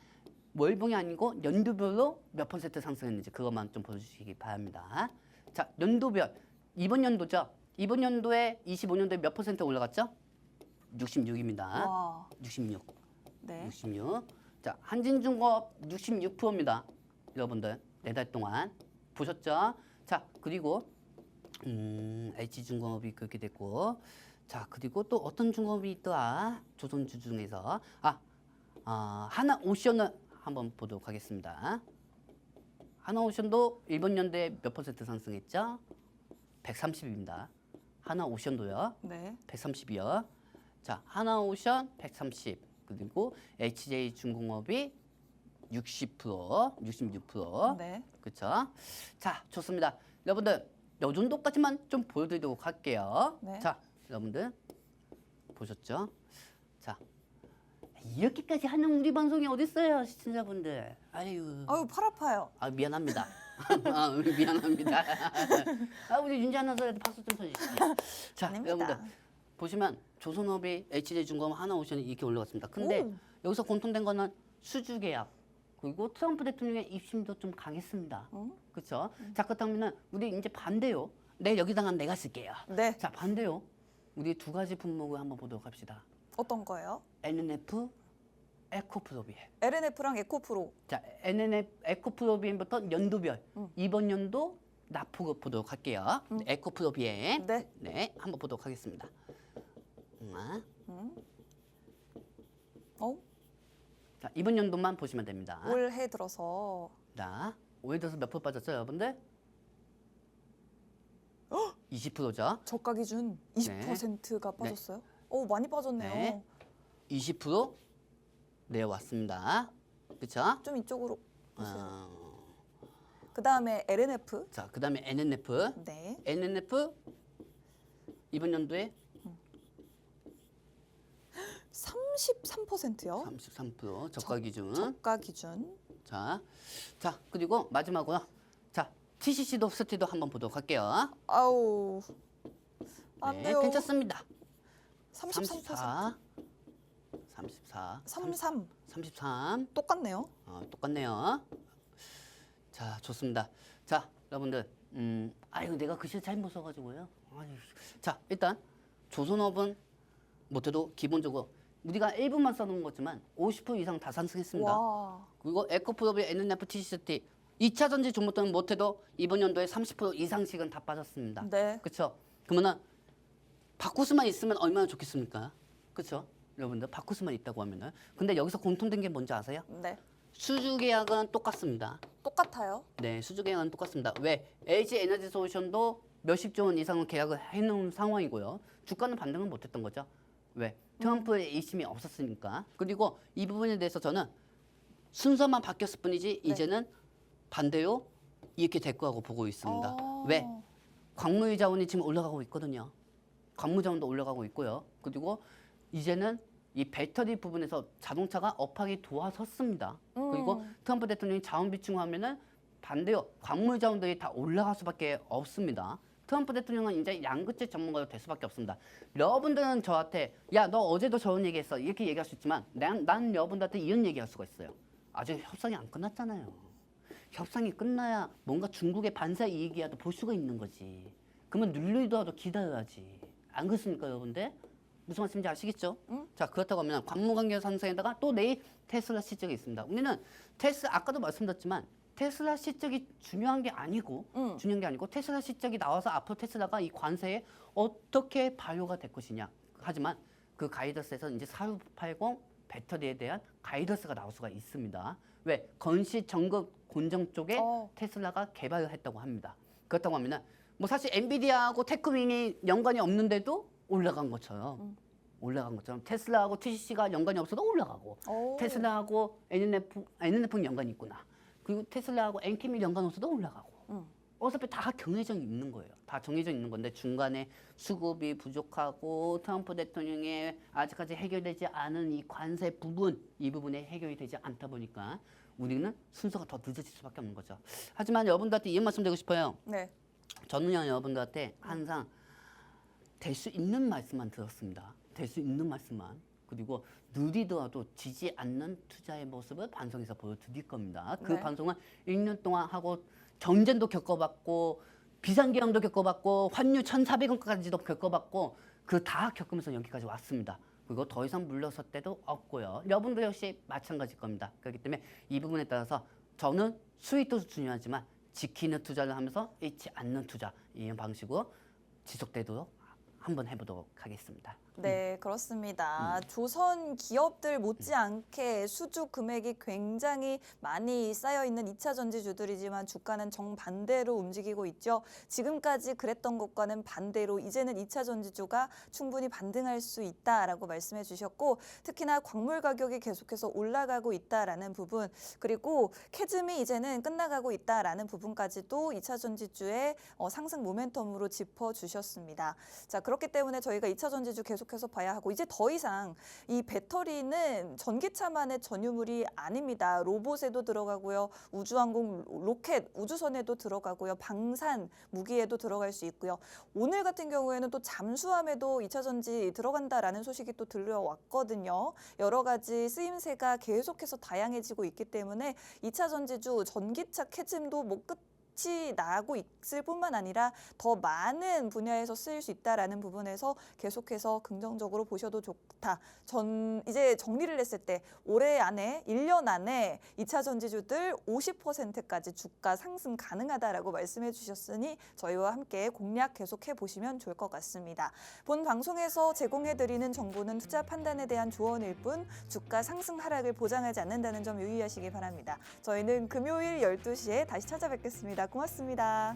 월봉이 아니고 연도별로 몇 퍼센트 상승했는지 그것만 좀 보여주시기 바랍니다. 자, 연도별 이번 연도죠. 이번 연도에 25년도에 몇 퍼센트 올라갔죠? 66입니다. 와. 66. 네. 66. 자, 한진중공업 66%입니다. 여러분들 4달 동안 보셨죠? 자, 그리고 H중공업이 그렇게 됐고, 자, 그리고 또 어떤 중공업이 있더라? 조선주 중에서 하나오션을 한번 보도록 하겠습니다. 하나오션도 이번 연도에 몇 퍼센트 상승했죠? 130입니다. 하나오션도요. 네. 130이요. 자, 하나오션 130 그리고 HJ중공업이 60%, 66%. 네. 그렇죠? 자, 좋습니다. 여러분들 요 정도까지만 좀 보여드리도록 할게요. 네. 자, 여러분들 보셨죠? 자, 이렇게까지 하는 우리 방송이 어딨어요, 시청자분들. 아유, 아유, 팔 아파요. 아 미안합니다. 아, 우리 미안합니다. 아, 우리 윤지 아나운서한테 박수 좀 쳐주시죠. 자, 아닙니다. 여러분들 보시면 조선업이 HJ중공업 하나오션이 이렇게 올라갔습니다. 근데 오. 여기서 공통된 거는 수주 계약 그리고 트럼프 대통령의 입심도 좀 강했습니다. 그렇죠? 자, 그렇다면은 우리 이제 반대요. 내 여기다가 내가 쓸게요. 네. 자, 반대요. 우리 두 가지 품목을 한번 보도록 합시다. 어떤 거예요? NNF 에코프로비엠. LNF랑 에코프로. 자, NNF 에코프로비엠부터 연도별 이번 연도 납폭을 보도록 할게요. 에코프로비엠. 네. 네, 한번 보도록 하겠습니다. 자, 이번 연도만 보시면 됩니다. 올해 들어서 자, 올해 들어서 몇 프로 빠졌죠, 여러분들? 20%죠. 저가 기준 20%가 빠졌어요. 오, 많이 빠졌네요. 네. 20% 내려왔습니다. 그렇죠? 좀 이쪽으로 보세요. 그다음에 LNF. 자, 그다음에 NNF. 네. NNF 이번 연도에 33%요. 33% 저가 기준. 저가 기준. 자, 그리고 마지막으로 자, TCC도 스티도 한번 보도록 할게요. 아우. 안 네, 돼요. 괜찮습니다. 33%. 34. 33. 33. 똑같네요. 똑같네요. 자, 좋습니다. 자, 여러분들, 아이고 내가 글씨를 잘못 써가지고요. 아유, 자, 일단 조선업은 못해도 기본적으로 우리가 1분만 써놓은 거지만 50% 이상 다 상승했습니다. 와. 그리고 에코프로비, NNF, TCT 2차 전지 종목들은 못해도 이번 연도에 30% 이상씩은 다 빠졌습니다. 네. 그렇죠? 그러면은 바꿀 수만 있으면 얼마나 좋겠습니까? 그렇죠? 여러분들 바꿀 수만 있다고 하면은 근데 여기서 공통된 게 뭔지 아세요? 네. 수주 계약은 똑같습니다. 똑같아요. 네, 수주 계약은 똑같습니다. 왜? LG 에너지 솔루션도 몇십조 원 이상을 계약을 해놓은 상황이고요. 주가는 반등을 못했던 거죠. 왜? 트럼프의 이심이 없었으니까. 그리고 이 부분에 대해서 저는 순서만 바뀌었을 뿐이지 네. 이제는 반대로 이렇게 될 거라고 보고 있습니다. 어. 왜? 광물 자원이 지금 올라가고 있거든요. 광물 자원도 올라가고 있고요. 그리고 이제는 이 배터리 부분에서 자동차가 업하기 도와섰습니다. 그리고 트럼프 대통령이 자원 비축하면은 반대로 광물 자원들이 다 올라갈 수밖에 없습니다. 트럼프 대통령은 이제 양극재 전문가가 될 수밖에 없습니다. 여러분들은 저한테 야, 너 어제도 저런 얘기했어 이렇게 얘기할 수 있지만 난 여러분들한테 이런 얘기할 수가 있어요. 아직 협상이 안 끝났잖아요. 협상이 끝나야 뭔가 중국의 반사 이익이라도 볼 수가 있는 거지. 그러면 눌리더라도 기다려야지. 안 그렇습니까, 여러분들? 무슨 말씀인지 아시겠죠? 자, 그렇다고 하면 광무관계 상승에다가 또 내일 테슬라 실적이 있습니다. 우리는 아까도 말씀드렸지만 테슬라 실적이 중요한 게 아니고 테슬라 실적이 나와서 앞으로 테슬라가 이 관세에 어떻게 발효가 될 것이냐. 하지만 그 가이던스에서 이제 4680 배터리에 대한 가이던스가 나올 수가 있습니다. 왜? 건시 전극 곤정 쪽에 테슬라가 개발을 했다고 합니다. 그렇다고 하면은 뭐 사실 엔비디아하고 테크민이 연관이 없는데도 올라간 것처럼 테슬라하고 TCC가 연관이 없어도 올라가고 오. 테슬라하고 NNF는 연관이 있구나. 그리고 테슬라하고 엔캠이 연관 없어도 올라가고 어차피 다 정해져 있는 거예요. 다 정해져 있는 건데 중간에 수급이 부족하고 트럼프 대통령의 아직까지 해결되지 않은 이 관세 부분 이 부분에 해결이 되지 않다 보니까 우리는 순서가 더 늦어질 수밖에 없는 거죠. 하지만 여러분들한테 이런 말씀 드리고 싶어요. 네. 저는요 여러분들한테 항상 될 수 있는 말씀만 들었습니다. 될 수 있는 말씀만. 그리고 느리더라도 지지 않는 투자의 모습을 방송에서 보여드릴 겁니다. 그 네. 방송은 1년 동안 하고 정전도 겪어봤고 비상계엄도 겪어봤고 환율 1,400원까지도 겪어봤고 그 다 겪으면서 여기까지 왔습니다. 그리고 더 이상 물러설 때도 없고요. 여러분도 역시 마찬가지일 겁니다. 그렇기 때문에 이 부분에 따라서 저는 수익도 중요하지만 지키는 투자를 하면서 잃지 않는 투자 이 방식으로 지속되도록 한번 해보도록 하겠습니다. 네, 그렇습니다. 조선 기업들 못지않게 수주 금액이 굉장히 많이 쌓여 있는 2차 전지주들이지만 주가는 정반대로 움직이고 있죠. 지금까지 그랬던 것과는 반대로 이제는 2차 전지주가 충분히 반등할 수 있다라고 말씀해 주셨고, 특히나 광물 가격이 계속해서 올라가고 있다라는 부분, 그리고 캐즘이 이제는 끝나가고 있다라는 부분까지도 2차 전지주의 상승 모멘텀으로 짚어 주셨습니다. 자, 그렇기 때문에 저희가 2차 전지주 계속해서 봐야 하고, 이제 더 이상 이 배터리는 전기차만의 전유물이 아닙니다. 로봇에도 들어가고요, 우주항공 로켓 우주선에도 들어가고요, 방산 무기에도 들어갈 수 있고요. 오늘 같은 경우에는 또 잠수함에도 2차 전지 들어간다라는 소식이 또 들려왔거든요. 여러 가지 쓰임새가 계속해서 다양해지고 있기 때문에 2차 전지주 전기차 캐즘도 뭐 끝이 나고 있을 뿐만 아니라 더 많은 분야에서 쓰일 수 있다라는 부분에서 계속해서 긍정적으로 보셔도 좋다. 이제 정리를 했을 때 올해 안에 1년 안에 2차 전지주들 50%까지 주가 상승 가능하다라고 말씀해 주셨으니 저희와 함께 공략 계속해 보시면 좋을 것 같습니다. 본 방송에서 제공해 드리는 정보는 투자 판단에 대한 조언일 뿐 주가 상승 하락을 보장하지 않는다는 점 유의하시기 바랍니다. 저희는 금요일 12시에 다시 찾아뵙겠습니다. 고맙습니다.